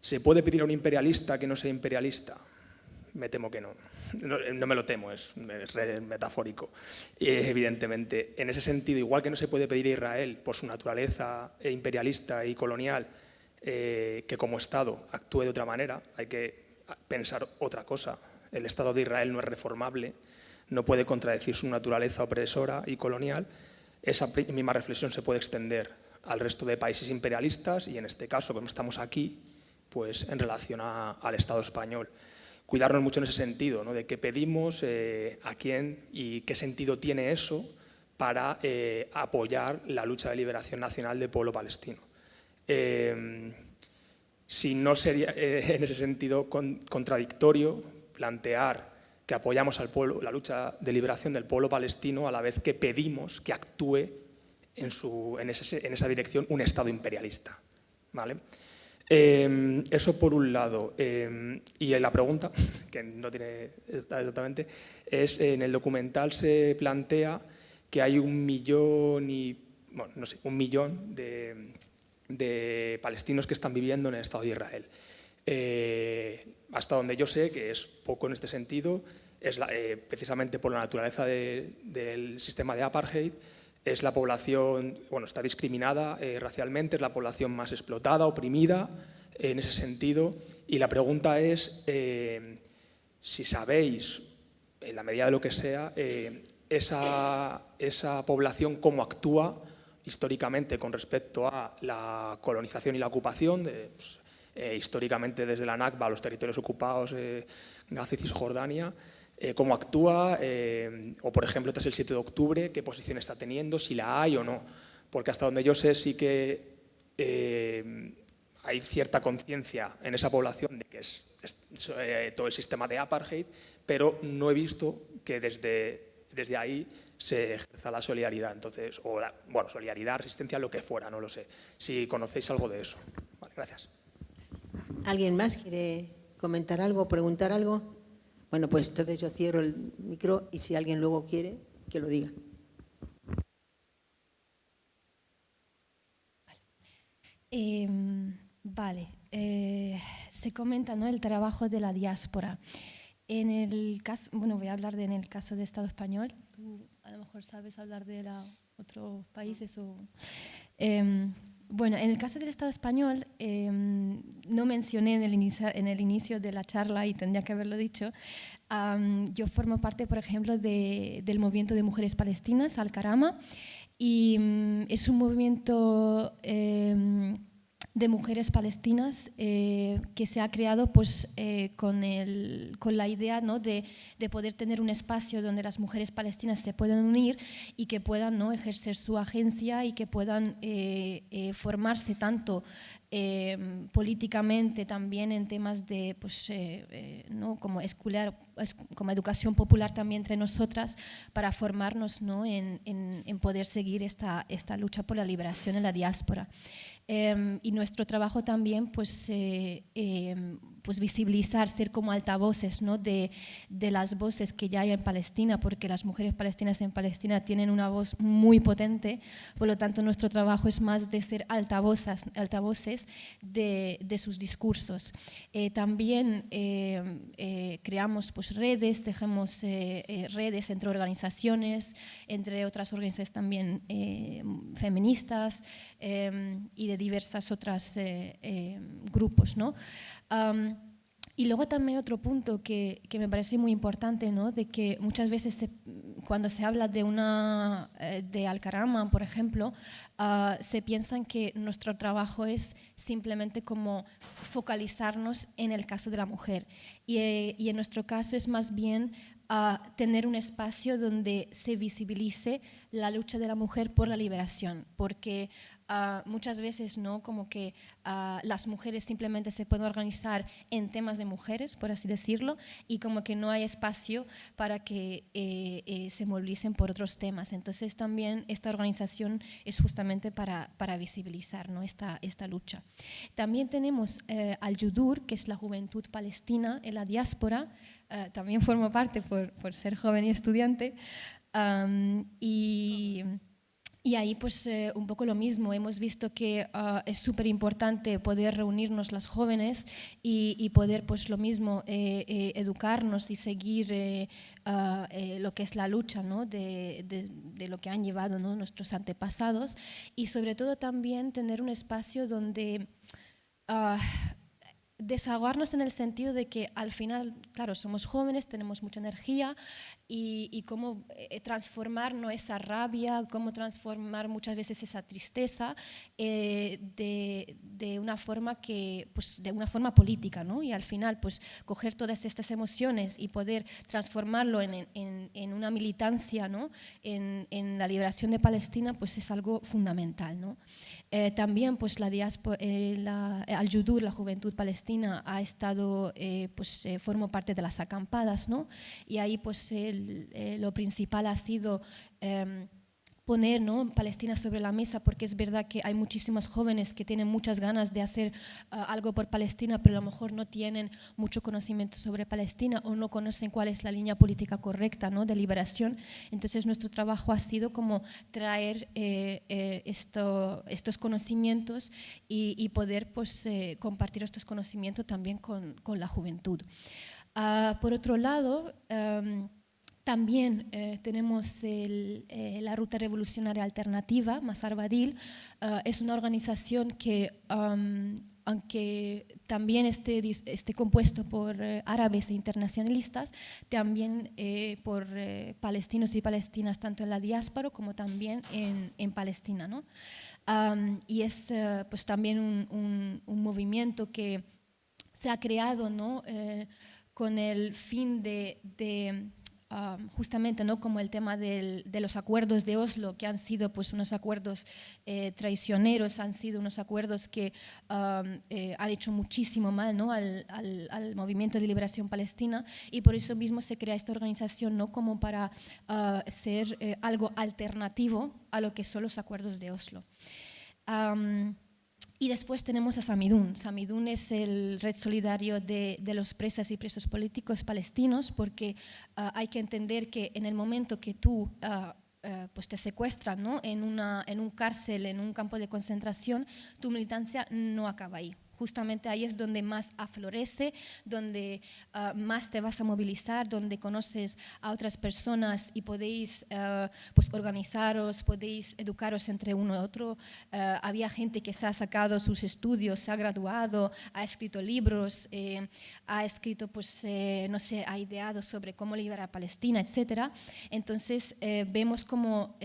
se puede pedir a un imperialista que no sea imperialista. Me temo que no. No me lo temo, es metafórico. Evidentemente, en ese sentido, igual que no se puede pedir a Israel por su naturaleza imperialista y colonial que como Estado actúe de otra manera, hay que pensar otra cosa. El Estado de Israel no es reformable, no puede contradecir su naturaleza opresora y colonial. Esa misma reflexión se puede extender al resto de países imperialistas y, en este caso, como estamos aquí, pues en relación al Estado español. Cuidarnos mucho en ese sentido, ¿no? De qué pedimos, a quién y qué sentido tiene eso para apoyar la lucha de liberación nacional del pueblo palestino. Si no sería en ese sentido contradictorio plantear que apoyamos al pueblo, la lucha de liberación del pueblo palestino, a la vez que pedimos que actúe en esa dirección un Estado imperialista, ¿vale? Eso por un lado. Y la pregunta, que no tiene exactamente, es en el documental se plantea que hay 1 millón un millón de palestinos que están viviendo en el Estado de Israel. Hasta donde yo sé, que es poco en este sentido, es precisamente por la naturaleza del sistema de apartheid, es la población, está discriminada racialmente, es la población más explotada, oprimida en ese sentido. Y la pregunta es si sabéis, en la medida de lo que sea, esa población cómo actúa históricamente con respecto a la colonización y la ocupación, históricamente desde la Nakba a los territorios ocupados, Gaza y Cisjordania, cómo actúa, o por ejemplo tras el 7 de octubre, qué posición está teniendo, si la hay o no. Porque hasta donde yo sé sí que hay cierta conciencia en esa población de que es todo el sistema de apartheid, pero no he visto que desde ahí se ejerza la solidaridad, entonces, solidaridad, resistencia, lo que fuera, no lo sé. Si conocéis algo de eso. Vale, gracias. ¿Alguien más quiere comentar algo, preguntar algo? Bueno, pues entonces yo cierro el micro y si alguien luego quiere, que lo diga. Se comenta, ¿no?, el trabajo de la diáspora. En el caso, voy a hablar en el caso del Estado español. Tú a lo mejor sabes hablar de otros países en el caso del Estado español, no mencioné en el inicio de la charla y tendría que haberlo dicho. Yo formo parte, por ejemplo, del movimiento de mujeres palestinas, Al-Karama, y es un movimiento de mujeres palestinas que se ha creado con la idea, ¿no?, de poder tener un espacio donde las mujeres palestinas se puedan unir y que puedan, ¿no?, ejercer su agencia y que puedan formarse tanto políticamente, también en temas de ¿no?, como escolar, como educación popular también entre nosotras, para formarnos, ¿no?, en poder seguir esta lucha por la liberación en la diáspora. Y nuestro trabajo también, visibilizar, ser como altavoces, ¿no?, de las voces que ya hay en Palestina, porque las mujeres palestinas en Palestina tienen una voz muy potente. Por lo tanto, nuestro trabajo es más de ser altavoces de sus discursos. También creamos redes, tejemos redes entre organizaciones, entre otras organizaciones también feministas y de diversas otras grupos, ¿no? Y luego también otro punto que me parece muy importante, ¿no?, de que muchas veces cuando se habla de Al-Karama, por ejemplo, se piensan que nuestro trabajo es simplemente como focalizarnos en el caso de la mujer. Y en nuestro caso es más bien tener un espacio donde se visibilice la lucha de la mujer por la liberación, porque muchas veces, ¿no?, como que las mujeres simplemente se pueden organizar en temas de mujeres, por así decirlo, y como que no hay espacio para que se movilicen por otros temas. Entonces también esta organización es justamente para visibilizar, ¿no?, esta lucha. También tenemos Al-Yudur, que es la juventud palestina en la diáspora. También formo parte por ser joven y estudiante. Y ahí un poco lo mismo, hemos visto que es súper importante poder reunirnos las jóvenes y poder lo mismo educarnos y seguir lo que es la lucha, ¿no?, de lo que han llevado, ¿no?, nuestros antepasados, y sobre todo también tener un espacio donde desahogarnos, en el sentido de que al final, claro, somos jóvenes, tenemos mucha energía, y cómo transformar, ¿no?, esa rabia, cómo transformar muchas veces esa tristeza de una forma de una forma política, ¿no? Y al final coger todas estas emociones y poder transformarlo en una militancia, ¿no?, en la liberación de Palestina, es algo fundamental, ¿no? También la diáspora, Al-Yudur, la juventud palestina, ha estado, formo parte de las acampadas, ¿no? Y ahí lo principal ha sido poner, ¿no?, Palestina sobre la mesa, porque es verdad que hay muchísimos jóvenes que tienen muchas ganas de hacer algo por Palestina, pero a lo mejor no tienen mucho conocimiento sobre Palestina o no conocen cuál es la línea política correcta, ¿no?, de liberación. Entonces nuestro trabajo ha sido como traer estos conocimientos y poder pues, compartir estos conocimientos también con la juventud. Por otro lado, también tenemos la Ruta Revolucionaria Alternativa, Masar Badil. Es una organización que, aunque también esté compuesto por árabes e internacionalistas, también por palestinos y palestinas, tanto en la diáspora como también en Palestina, ¿no? Y es pues también un movimiento que se ha creado, ¿no?, con el fin de justamente, ¿no?, como el tema de los acuerdos de Oslo, que han sido pues, unos acuerdos traicioneros, han sido unos acuerdos que han hecho muchísimo mal, ¿no?, al movimiento de liberación palestina, y por eso mismo se crea esta organización, ¿no?, como para ser algo alternativo a lo que son los acuerdos de Oslo. Y después tenemos a Samidun. Samidun es el red solidario de los presas y presos políticos palestinos, porque hay que entender que en el momento que tú pues te secuestran, ¿no?, en un cárcel, en un campo de concentración, tu militancia no acaba ahí. Justamente ahí es donde más aflorece, donde más te vas a movilizar, donde conoces a otras personas y podéis pues organizaros, podéis educaros entre uno y otro. Había gente que se ha sacado sus estudios, se ha graduado, ha escrito libros, ha escrito, pues, no sé, ha ideado sobre cómo liberar a Palestina, etc. Entonces vemos como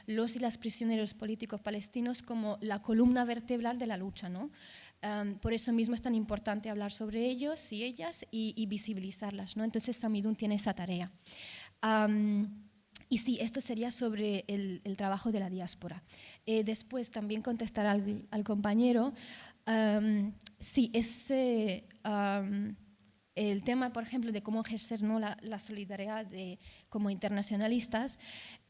los y las prisioneros políticos palestinos como la columna vertebral de la lucha, ¿no? Por eso mismo es tan importante hablar sobre ellos y ellas y visibilizarlas, ¿no? Entonces Samidun tiene esa tarea. Y sí, esto sería sobre el trabajo de la diáspora. Después también contestar al compañero. Sí, es el tema, por ejemplo, de cómo ejercer, ¿no?, la solidaridad como internacionalistas.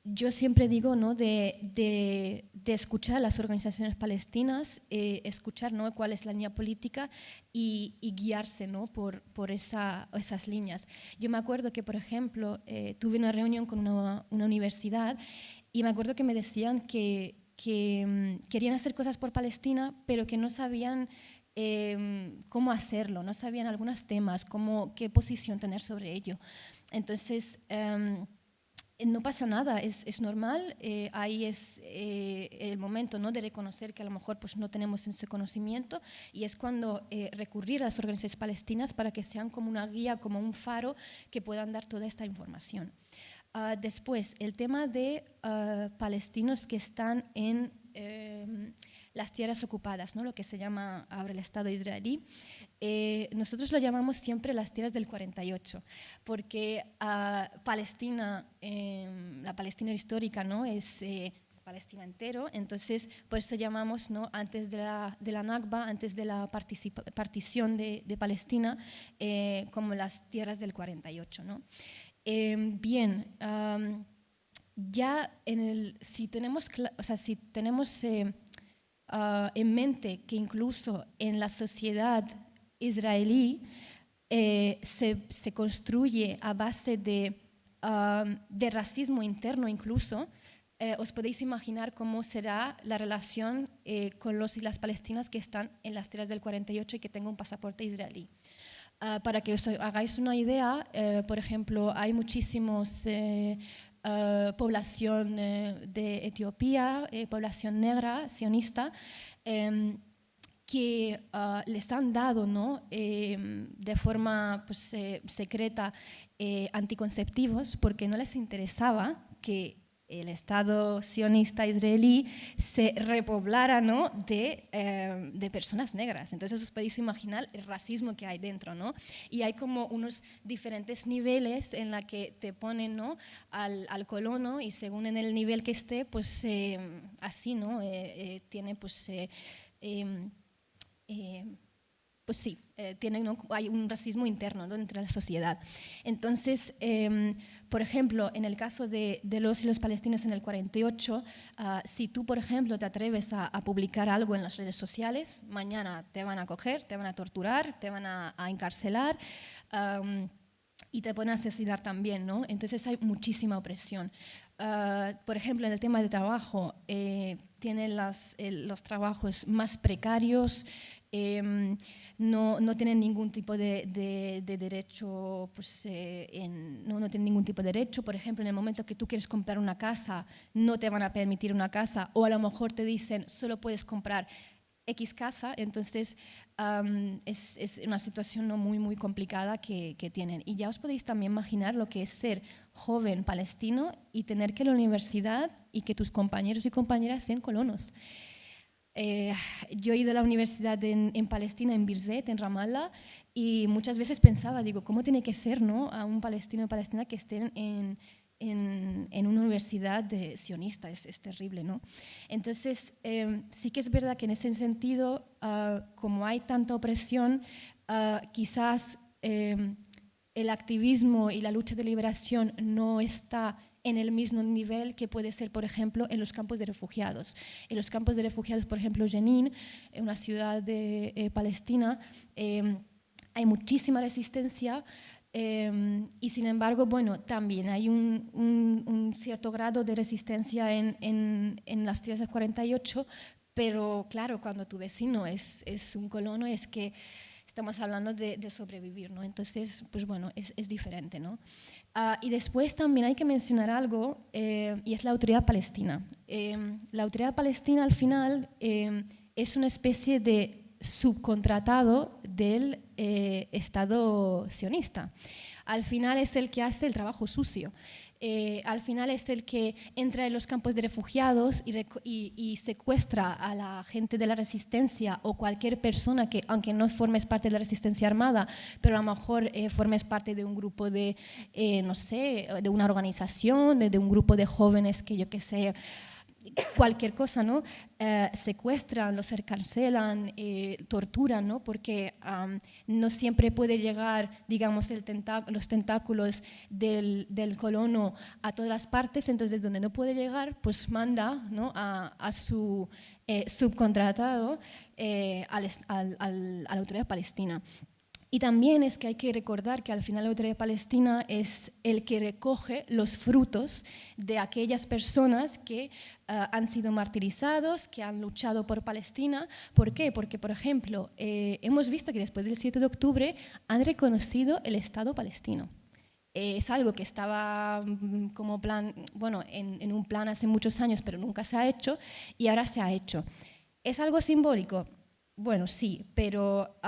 Yo siempre digo, ¿no?, de escuchar a las organizaciones palestinas, escuchar, ¿no?, cuál es la línea política y guiarse, ¿no?, por esas líneas. Yo me acuerdo que, por ejemplo, tuve una reunión con una universidad y me acuerdo que me decían que querían hacer cosas por Palestina, pero que no sabían cómo hacerlo, no sabían algunos temas, qué posición tener sobre ello. Entonces, no pasa nada, es normal, ahí es el momento, ¿no?, de reconocer que a lo mejor pues, no tenemos ese conocimiento, y es cuando recurrir a las organizaciones palestinas para que sean como una guía, como un faro que puedan dar toda esta información. Después, el tema de palestinos que están en las tierras ocupadas, ¿no?, lo que se llama ahora el Estado israelí. Nosotros lo llamamos siempre las tierras del 48, porque Palestina, la Palestina histórica, ¿no?, es Palestina entero, entonces por eso llamamos, ¿no?, antes de la Nakba, antes de la partición de Palestina, como las tierras del 48, ¿no? Bien, ya si tenemos en mente que incluso en la sociedad israelí se construye a base de racismo interno incluso, os podéis imaginar cómo será la relación con los y las palestinas que están en las tierras del 48 y que tengan un pasaporte israelí. Para que os hagáis una idea, por ejemplo, hay muchísimos población de Etiopía, población negra, sionista, que les han dado, ¿no?, de forma pues, secreta anticonceptivos porque no les interesaba que el Estado sionista israelí se repoblara, ¿no?, de personas negras. Entonces os podéis imaginar el racismo que hay dentro, ¿no? Y hay como unos diferentes niveles en la que te ponen, ¿no?, al colono, y según en el nivel que esté, pues así, ¿no?, tiene pues pues sí, ¿no? Hay un racismo interno, ¿no?, entre la sociedad. Entonces, por ejemplo, en el caso de los y los palestinos en el 48, si tú, por ejemplo, te atreves a publicar algo en las redes sociales, mañana te van a coger, te van a torturar, te van a encarcelar, y te pueden asesinar también, ¿no? Entonces hay muchísima opresión. Por ejemplo, en el tema de trabajo, tienen los trabajos más precarios, no tienen ningún tipo de derecho, pues, no tienen ningún tipo de derecho. Por ejemplo, en el momento que tú quieres comprar una casa, no te van a permitir una casa, o a lo mejor te dicen solo puedes comprar X casa. Entonces es una situación no muy complicada que tienen. Y ya os podéis también imaginar lo que es ser joven palestino y tener que ir a la universidad y que tus compañeros y compañeras sean colonos. Yo he ido a la universidad en Palestina, en Birzeit, en Ramallah, y muchas veces pensaba, digo, ¿cómo tiene que ser, ¿no?, a un palestino y palestina que estén en una universidad sionista? Es terrible, ¿no? Entonces, sí que es verdad que en ese sentido, como hay tanta opresión, quizás el activismo y la lucha de liberación no está en el mismo nivel que puede ser, por ejemplo, en los campos de refugiados. En los campos de refugiados, por ejemplo, Jenin, en una ciudad de Palestina, hay muchísima resistencia, y sin embargo, bueno, también hay un cierto grado de resistencia en las tierras del 48, pero claro, cuando tu vecino es un colono, es que estamos hablando de sobrevivir, ¿no? Entonces, pues bueno, es diferente, ¿no? Y después también hay que mencionar algo, y es la autoridad palestina. La autoridad palestina, al final, es una especie de subcontratado del Estado sionista. Al final es el que hace el trabajo sucio. Al final es el que entra en los campos de refugiados y secuestra a la gente de la resistencia o cualquier persona que, aunque no formes parte de la resistencia armada, pero a lo mejor formes parte de un grupo de, no sé, de una organización, de un grupo de jóvenes que, yo qué sé, cualquier cosa, ¿no? Secuestran, los encarcelan, torturan, ¿no? Porque no siempre puede llegar, digamos, los tentáculos del colono a todas las partes. Entonces, donde no puede llegar, pues manda, ¿no?, a su subcontratado a la autoridad palestina. Y también es que hay que recordar que al final la autoridad palestina es el que recoge los frutos de aquellas personas que han sido martirizados, que han luchado por Palestina. ¿Por qué? Porque, por ejemplo, hemos visto que después del 7 de octubre han reconocido el Estado palestino. Es algo que estaba como plan, bueno, en un plan hace muchos años, pero nunca se ha hecho, y ahora se ha hecho. ¿Es algo simbólico? Bueno, sí, pero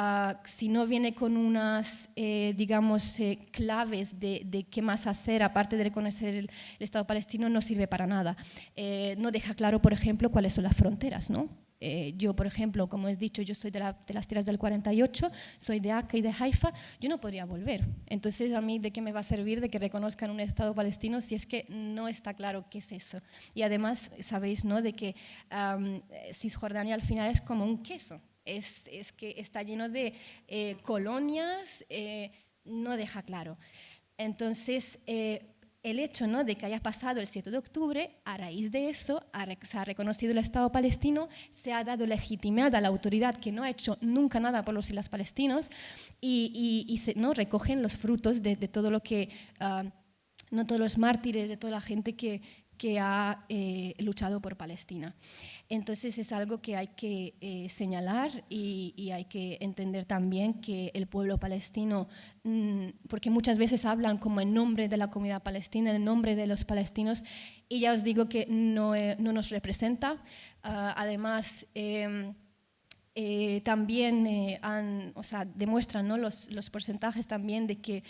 si no viene con unas, digamos, claves de qué más hacer, aparte de reconocer el Estado palestino, no sirve para nada. No deja claro, por ejemplo, cuáles son las fronteras, ¿no? Yo, por ejemplo, como he dicho, yo soy de las tierras del 48, soy de Akka y de Haifa, yo no podría volver. Entonces, ¿a mí de qué me va a servir de que reconozcan un Estado palestino si es que no está claro qué es eso? Y además, sabéis, ¿no?, de que Cisjordania al final es como un queso. Es que está lleno de colonias, no deja claro. Entonces, el hecho, ¿no?, de que haya pasado el 7 de octubre, a raíz de eso se ha reconocido el Estado palestino, se ha dado legitimidad a la autoridad que no ha hecho nunca nada por los y las palestinos, y ¿no?, recogen los frutos de todo lo que, no todos los mártires, de toda la gente que ha luchado por Palestina. Entonces es algo que hay que señalar y hay que entender también que el pueblo palestino, porque muchas veces hablan como en nombre de la comunidad palestina, en nombre de los palestinos, y ya os digo que no nos representa. Además, también demuestran, ¿no?, los porcentajes también de que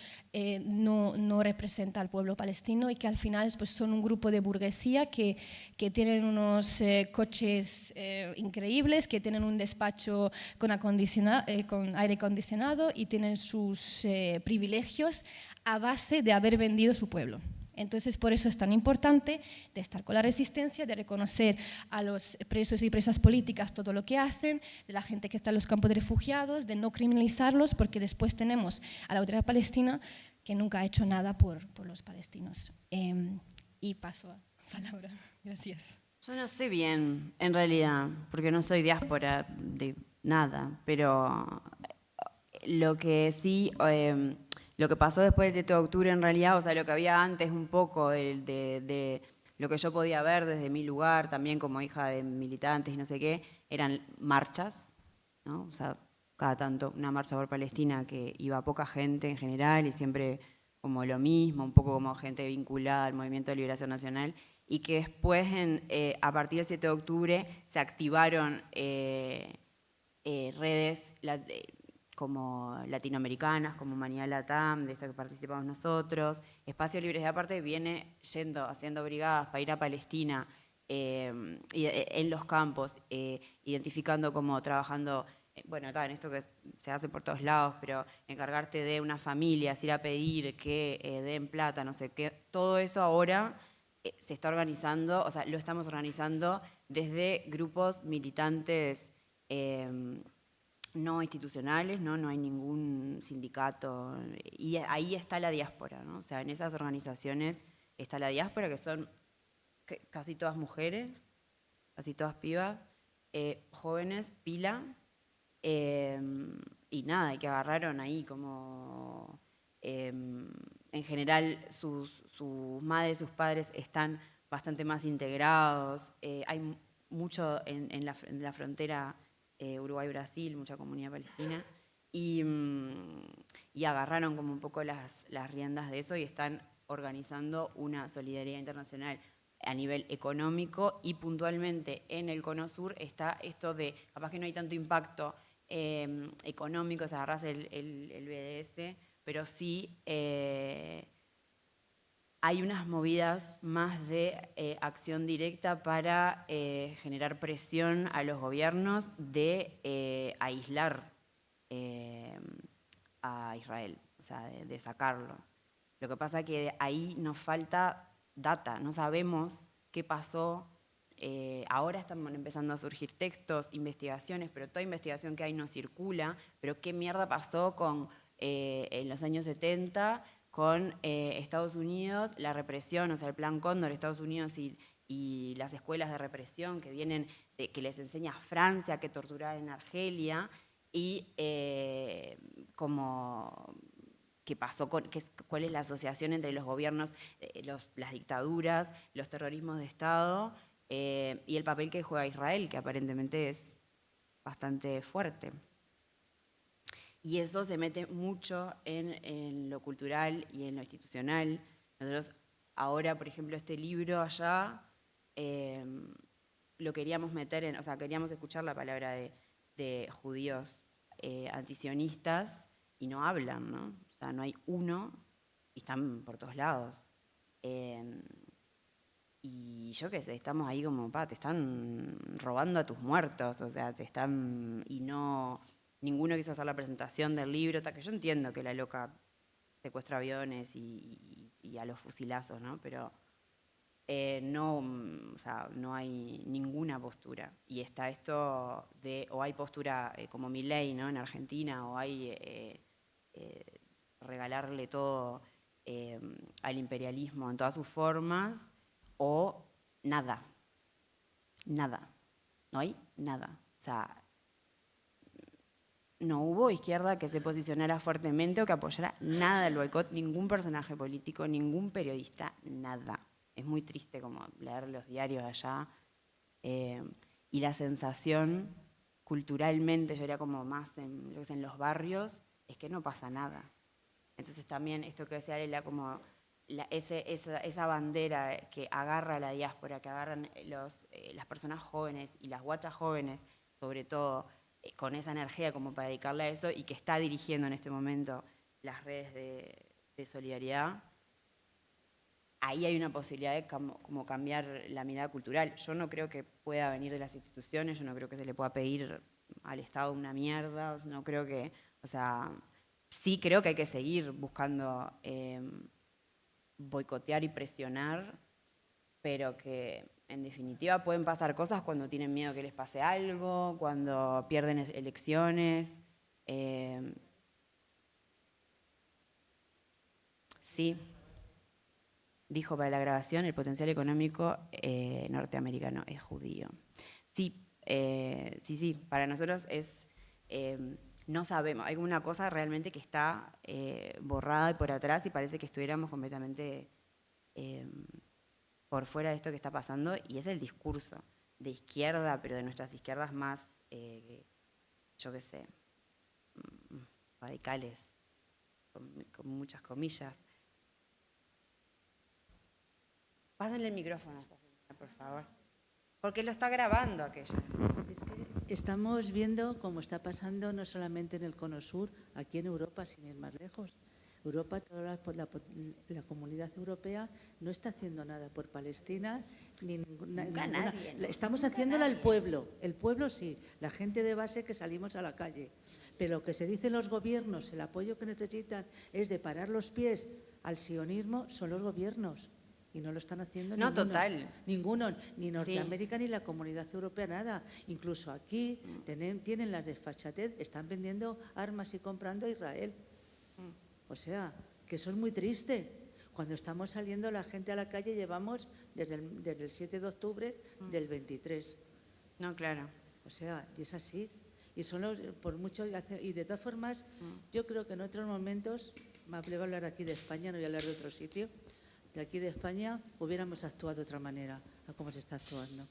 no representa al pueblo palestino y que al final pues, son un grupo de burguesía que tienen unos coches increíbles, que tienen un despacho con aire acondicionado y tienen sus privilegios a base de haber vendido su pueblo. Entonces, por eso es tan importante de estar con la resistencia, de reconocer a los presos y presas políticas todo lo que hacen, de la gente que está en los campos de refugiados, de no criminalizarlos, porque después tenemos a la autoridad palestina que nunca ha hecho nada por los palestinos. Y paso a la palabra. Gracias. Yo no sé bien, en realidad, porque no soy diáspora de nada, pero lo que sí, lo que pasó después del 7 de octubre en realidad, o sea, lo que había antes un poco de lo que yo podía ver desde mi lugar, también como hija de militantes y no sé qué, eran marchas, ¿no? O sea, cada tanto una marcha por Palestina que iba poca gente en general y siempre como lo mismo, un poco como gente vinculada al Movimiento de Liberación Nacional, y que después, a partir del 7 de octubre, se activaron redes como latinoamericanas, como Humanidad Latam, de esto que participamos nosotros. Espacios Libres de Aparte viene haciendo brigadas para ir a Palestina en los campos, identificando como trabajando, bueno, en esto que se hace por todos lados, pero encargarte de unas familias, ir a pedir que den plata, no sé qué, todo eso ahora se está organizando, o sea, lo estamos organizando desde grupos militantes no institucionales, ¿no? No hay ningún sindicato, y ahí está la diáspora, ¿no? O sea, en esas organizaciones está la diáspora, que son casi todas mujeres, casi todas pibas, jóvenes, pila, y nada, y que agarraron ahí como, en general sus madres, sus padres están bastante más integrados, hay mucho en la frontera Uruguay-Brasil, mucha comunidad palestina, y agarraron como un poco las riendas de eso y están organizando una solidaridad internacional a nivel económico, y puntualmente en el Cono Sur está esto de, capaz que no hay tanto impacto económico, se agarras el BDS, pero sí hay unas movidas más de acción directa para generar presión a los gobiernos de aislar a Israel, o sea, de sacarlo. Lo que pasa es que ahí nos falta data, no sabemos qué pasó. Ahora están empezando a surgir textos, investigaciones, pero toda investigación que hay no circula. Pero qué mierda pasó en los años 70 con Estados Unidos, la represión, o sea, el Plan Cóndor, Estados Unidos y las escuelas de represión que vienen, que les enseña Francia que torturar en Argelia, y como qué pasó cuál es la asociación entre los gobiernos, las dictaduras, los terrorismos de Estado y el papel que juega Israel, que aparentemente es bastante fuerte. Y eso se mete mucho en lo cultural y en lo institucional. Nosotros ahora, por ejemplo, este libro allá, lo queríamos meter o sea, queríamos escuchar la palabra de judíos antisionistas y no hablan, ¿no? O sea, no hay uno y están por todos lados. Y yo qué sé, estamos ahí como, te están robando a tus muertos, o sea, y no, ninguno quiso hacer la presentación del libro, que yo entiendo que la loca secuestra aviones y a los fusilazos, ¿no? Pero no, o sea, no hay ninguna postura. Y está esto o hay postura como Milei, ¿no? En Argentina, o hay regalarle todo al imperialismo en todas sus formas, o nada, no hay nada. O sea, no hubo izquierda que se posicionara fuertemente o que apoyara nada del boicot, ningún personaje político, ningún periodista, nada. Es muy triste como leer los diarios de allá, y la sensación culturalmente, yo era como más en los barrios, es que no pasa nada. Entonces también esto que decía Lela, como esa bandera que agarra a la diáspora, que agarran las personas jóvenes y las guachas jóvenes, sobre todo, con esa energía como para dedicarle a eso, y que está dirigiendo en este momento las redes de solidaridad, ahí hay una posibilidad de como cambiar la mirada cultural. Yo no creo que pueda venir de las instituciones, yo no creo que se le pueda pedir al Estado una mierda, no creo que, o sea, sí creo que hay que seguir buscando boicotear y presionar, pero que en definitiva pueden pasar cosas cuando tienen miedo que les pase algo, cuando pierden elecciones. Sí, dijo para la grabación, el potencial económico norteamericano es judío. Sí, sí, para nosotros es, no sabemos, hay una cosa realmente que está borrada y por atrás y parece que estuviéramos completamente por fuera de esto que está pasando, y es el discurso de izquierda, pero de nuestras izquierdas más, yo qué sé, radicales, con muchas comillas. Pásenle el micrófono a esta señora, por favor. Porque lo está grabando aquella. Es que estamos viendo cómo está pasando no solamente en el Cono Sur, aquí en Europa, sin ir más lejos. Europa, toda la comunidad europea no está haciendo nada por Palestina, ninguna. Nadie, ¿no? Estamos haciéndola el pueblo sí, la gente de base que salimos a la calle. Pero lo que se dice los gobiernos, el apoyo que necesitan es de parar los pies al sionismo, son los gobiernos. Y no lo están haciendo No, ninguno. total. Ninguno, ni Norteamérica Sí. ni la Comunidad Europea, nada. Incluso aquí tienen la desfachatez, están vendiendo armas y comprando a Israel. O sea, que eso es muy triste. Cuando estamos saliendo la gente a la calle llevamos desde el 7 de octubre del 23. No, claro. O sea, y es así. Y son por mucho, y de todas formas, yo creo que en otros momentos, me voy a hablar aquí de España, no voy a hablar de otro sitio, de aquí de España hubiéramos actuado de otra manera a cómo se está actuando.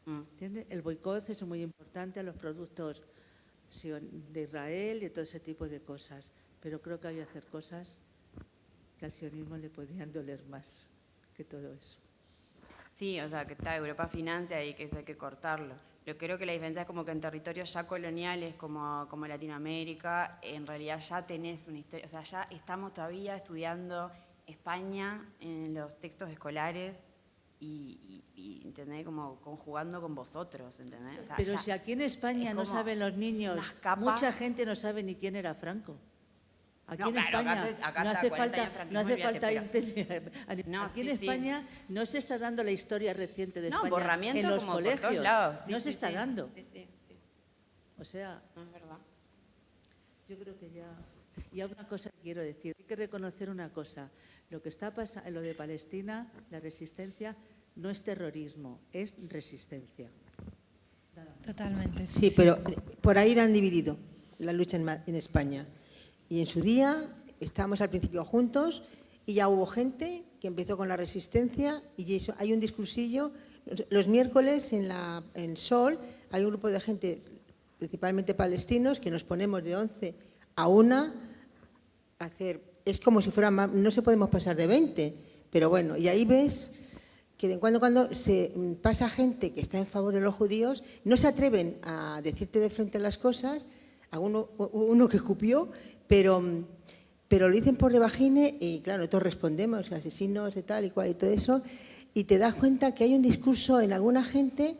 ¿Entiendes? El boicot es muy importante a los productos de Israel y todo ese tipo de cosas, pero creo que había que hacer cosas que al sionismo le podían doler más que todo eso. Sí, o sea, que está Europa financia y que eso hay que cortarlo. Yo creo que la diferencia es como que en territorios ya coloniales como Latinoamérica, en realidad ya tenés una historia, o sea, ya estamos todavía estudiando España en los textos escolares y ¿entendés? Como conjugando con vosotros, ¿entendés? O sea, pero si aquí en España no saben los niños, mucha gente no sabe ni quién era Franco. Aquí en España no hace falta irte. Aquí en España no se está dando la historia reciente de España en los colegios. No se está dando. O sea, no es verdad. Yo creo que ya. Y una cosa que quiero decir, hay que reconocer una cosa. Lo que está pasando, lo de Palestina, la resistencia, no es terrorismo, es resistencia. Totalmente. Sí, pero por ahí la han dividido la lucha en España. Y en su día estábamos al principio juntos y ya hubo gente que empezó con la resistencia y eso, hay un discursillo. Los miércoles en Sol hay un grupo de gente, principalmente palestinos, que nos ponemos de 11 a 1 a hacer. Es como si fuera más, no se podemos pasar de 20, pero bueno, y ahí ves que de cuando en cuando se pasa gente que está en favor de los judíos, no se atreven a decirte de frente las cosas, uno que escupió, pero lo dicen por debajine y claro, nosotros respondemos, asesinos de tal y cual y todo eso, y te das cuenta que hay un discurso en alguna gente,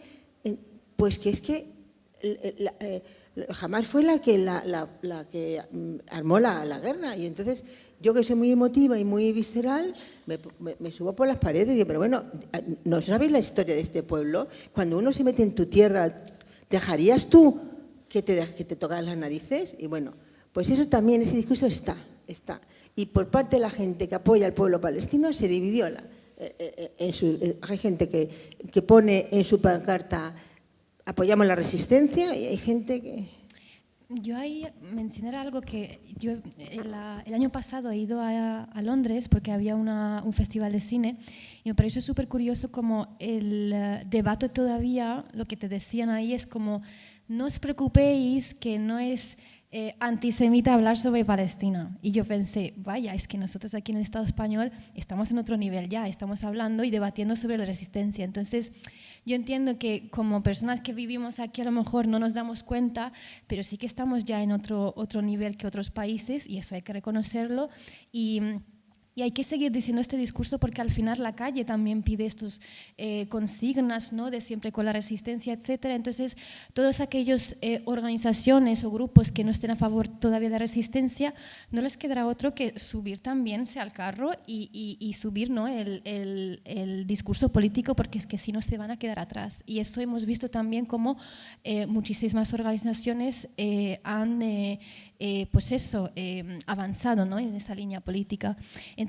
pues que es que jamás fue la que armó la guerra, y entonces yo que soy muy emotiva y muy visceral, me subo por las paredes y digo, pero bueno, ¿no sabéis la historia de este pueblo? Cuando uno se mete en tu tierra, ¿dejarías tú que te tocaran las narices? Y bueno, pues eso también, ese discurso está. Y por parte de la gente que apoya al pueblo palestino se dividió. Hay gente que pone en su pancarta apoyamos la resistencia y hay gente que... Yo ahí mencionar algo que yo el año pasado he ido a Londres porque había un festival de cine y me pareció súper curioso como el debate todavía, lo que te decían ahí es como no os preocupéis que no es antisemita hablar sobre Palestina. Y yo pensé, vaya, es que nosotros aquí en el Estado español estamos en otro nivel ya, estamos hablando y debatiendo sobre la resistencia. Entonces, yo entiendo que como personas que vivimos aquí a lo mejor no nos damos cuenta, pero sí que estamos ya en otro nivel que otros países y eso hay que reconocerlo. Y Y hay que seguir diciendo este discurso porque al final la calle también pide estos consignas, ¿no? De siempre con la resistencia, etcétera. Entonces, todas aquellas organizaciones o grupos que no estén a favor todavía de la resistencia, no les quedará otro que subir también al carro y subir, ¿no? el discurso político, porque es que si no se van a quedar atrás. Y eso hemos visto también como muchísimas organizaciones han pues eso, avanzado, ¿no? En esa línea política.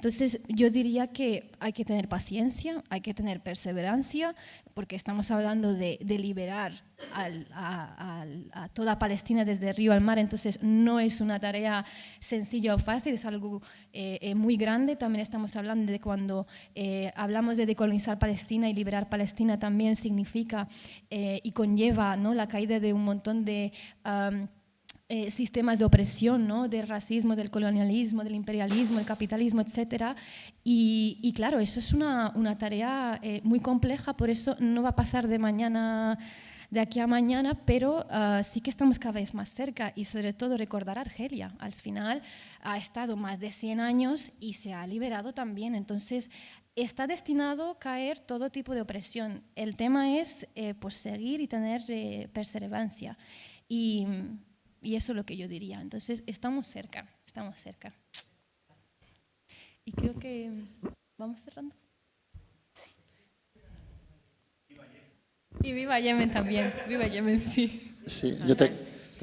Entonces, yo diría que hay que tener paciencia, hay que tener perseverancia, porque estamos hablando de liberar a toda Palestina desde el río al mar, entonces no es una tarea sencilla o fácil, es algo muy grande. También estamos hablando de cuando hablamos de decolonizar Palestina y liberar Palestina, también significa y conlleva, ¿no? La caída de un montón de sistemas de opresión, ¿no? Del racismo, del colonialismo, del imperialismo, del capitalismo, etcétera. Y claro, eso es una tarea muy compleja, por eso no va a pasar de aquí a mañana, pero sí que estamos cada vez más cerca, y sobre todo recordar a Argelia. Al final ha estado más de 100 años y se ha liberado también, entonces está destinado a caer todo tipo de opresión. El tema es pues seguir y tener perseverancia. Y eso es lo que yo diría. Entonces, estamos cerca, estamos cerca. Y creo que vamos cerrando. Sí. Y viva Yemen también, viva Yemen, sí. Sí, yo te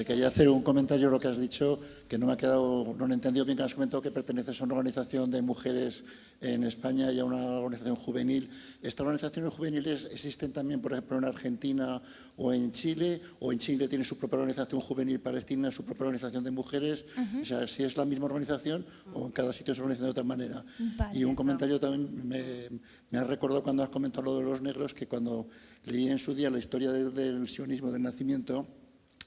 quería hacer un comentario, lo que has dicho, que no me ha quedado, no lo he entendido bien, que has comentado que perteneces a una organización de mujeres en España y a una organización juvenil. ¿Estas organizaciones juveniles existen también, por ejemplo, en Argentina o en Chile? ¿O en Chile tiene su propia organización juvenil palestina, su propia organización de mujeres? O sea, si es la misma organización o en cada sitio se organiza de otra manera. Vale. Y un comentario también me ha recordado cuando has comentado lo de los negros, que cuando leí en su día la historia del sionismo del nacimiento,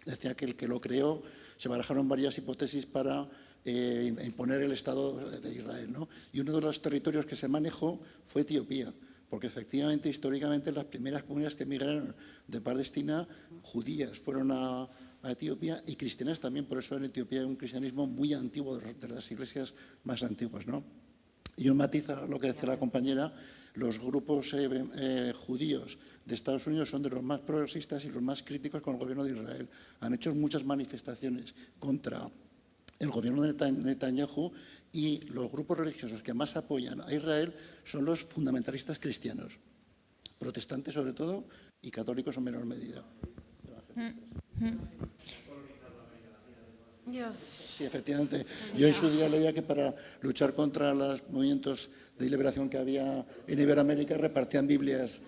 decía que el que lo creó, se barajaron varias hipótesis para imponer el Estado de Israel, ¿no? Y uno de los territorios que se manejó fue Etiopía, porque efectivamente, históricamente, las primeras comunidades que emigraron de Palestina, judías, fueron a Etiopía, y cristianas también. Por eso en Etiopía hay un cristianismo muy antiguo, de las iglesias más antiguas, ¿no? Y un matiz a lo que decía la compañera: los grupos judíos de Estados Unidos son de los más progresistas y los más críticos con el gobierno de Israel. Han hecho muchas manifestaciones contra el gobierno de Netanyahu, y los grupos religiosos que más apoyan a Israel son los fundamentalistas cristianos, protestantes sobre todo, y católicos en menor medida. Sí, efectivamente. Yo en su día leía que para luchar contra los movimientos de liberación que había en Iberoamérica repartían Biblias.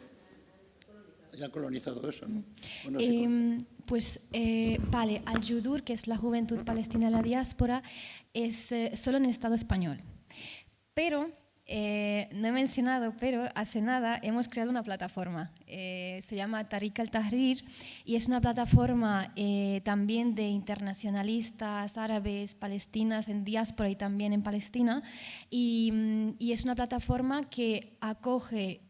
Ya han colonizado eso, ¿no? Bueno, sí, pues vale, Al-Yudur, que es la Juventud Palestina en la Diáspora, es solo en el Estado español. Pero no he mencionado, pero hace nada hemos creado una plataforma. Se llama Tariq al-Tahrir, y es una plataforma también de internacionalistas árabes, palestinas en diáspora y también en Palestina. Y es una plataforma que acoge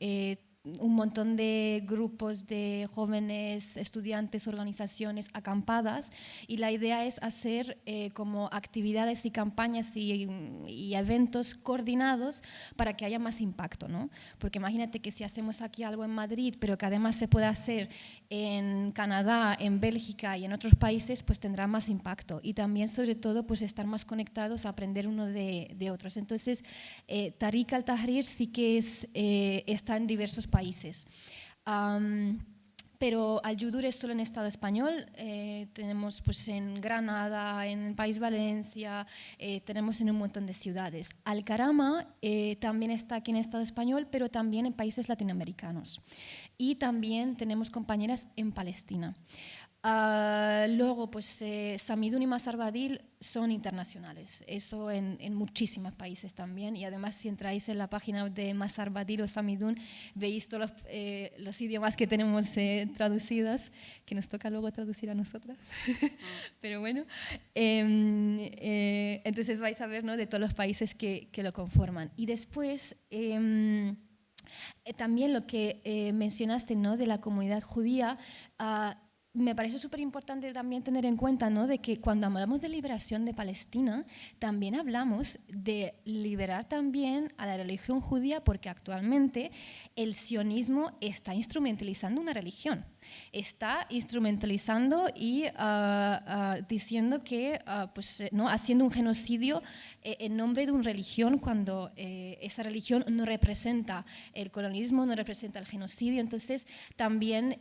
un montón de grupos de jóvenes, estudiantes, organizaciones acampadas, y la idea es hacer como actividades y campañas y eventos coordinados para que haya más impacto, ¿no? Porque imagínate que si hacemos aquí algo en Madrid, pero que además se puede hacer en Canadá, en Bélgica y en otros países, pues tendrá más impacto, y también sobre todo pues estar más conectados a aprender uno de otros. Entonces, Tariq al-Tahrir sí que está en diversos países. Pero Al-Yudur es solo en Estado español. Tenemos pues en Granada, en el País Valencia, tenemos en un montón de ciudades. Al-Karama también está aquí en Estado español, pero también en países latinoamericanos. Y también tenemos compañeras en Palestina. Luego, pues Samidun y Masar Badil son internacionales, eso en muchísimos países también, y además si entráis en la página de Masar Badil o Samidun veis todos los idiomas que tenemos traducidos, que nos toca luego traducir a nosotras, pero bueno, entonces vais a ver, ¿no?, de todos los países que lo conforman. Y después también lo que mencionaste, ¿no?, de la comunidad judía. me parece súper importante también tener en cuenta, ¿no?, de que cuando hablamos de liberación de Palestina, también hablamos de liberar también a la religión judía, porque actualmente el sionismo está instrumentalizando una religión. Está instrumentalizando y diciendo que, ¿no?, haciendo un genocidio en nombre de una religión, cuando esa religión no representa el colonialismo, no representa el genocidio. Entonces, también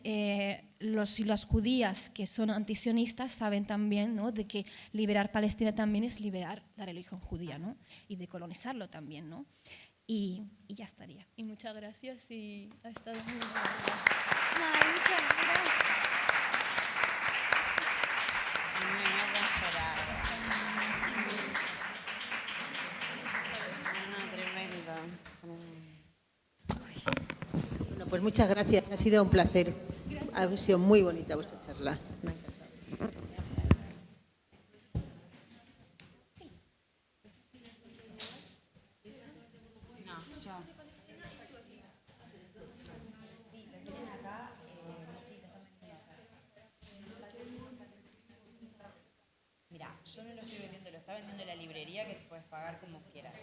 las judías que son antisionistas saben también, ¿no?, de que liberar Palestina también es liberar la religión judía, ¿no?, y decolonizarlo también, ¿no? Y ya estaría. Y muchas gracias y ha estado muy bien. Ay, muchas gracias. Me voy a llorar. No, tremendo. Bueno, pues muchas gracias, ha sido un placer. Ha sido muy bonita vuestra charla. Me ha encantado. Mira, yo no lo estoy vendiendo, lo está vendiendo la librería, que te puedes pagar como quieras.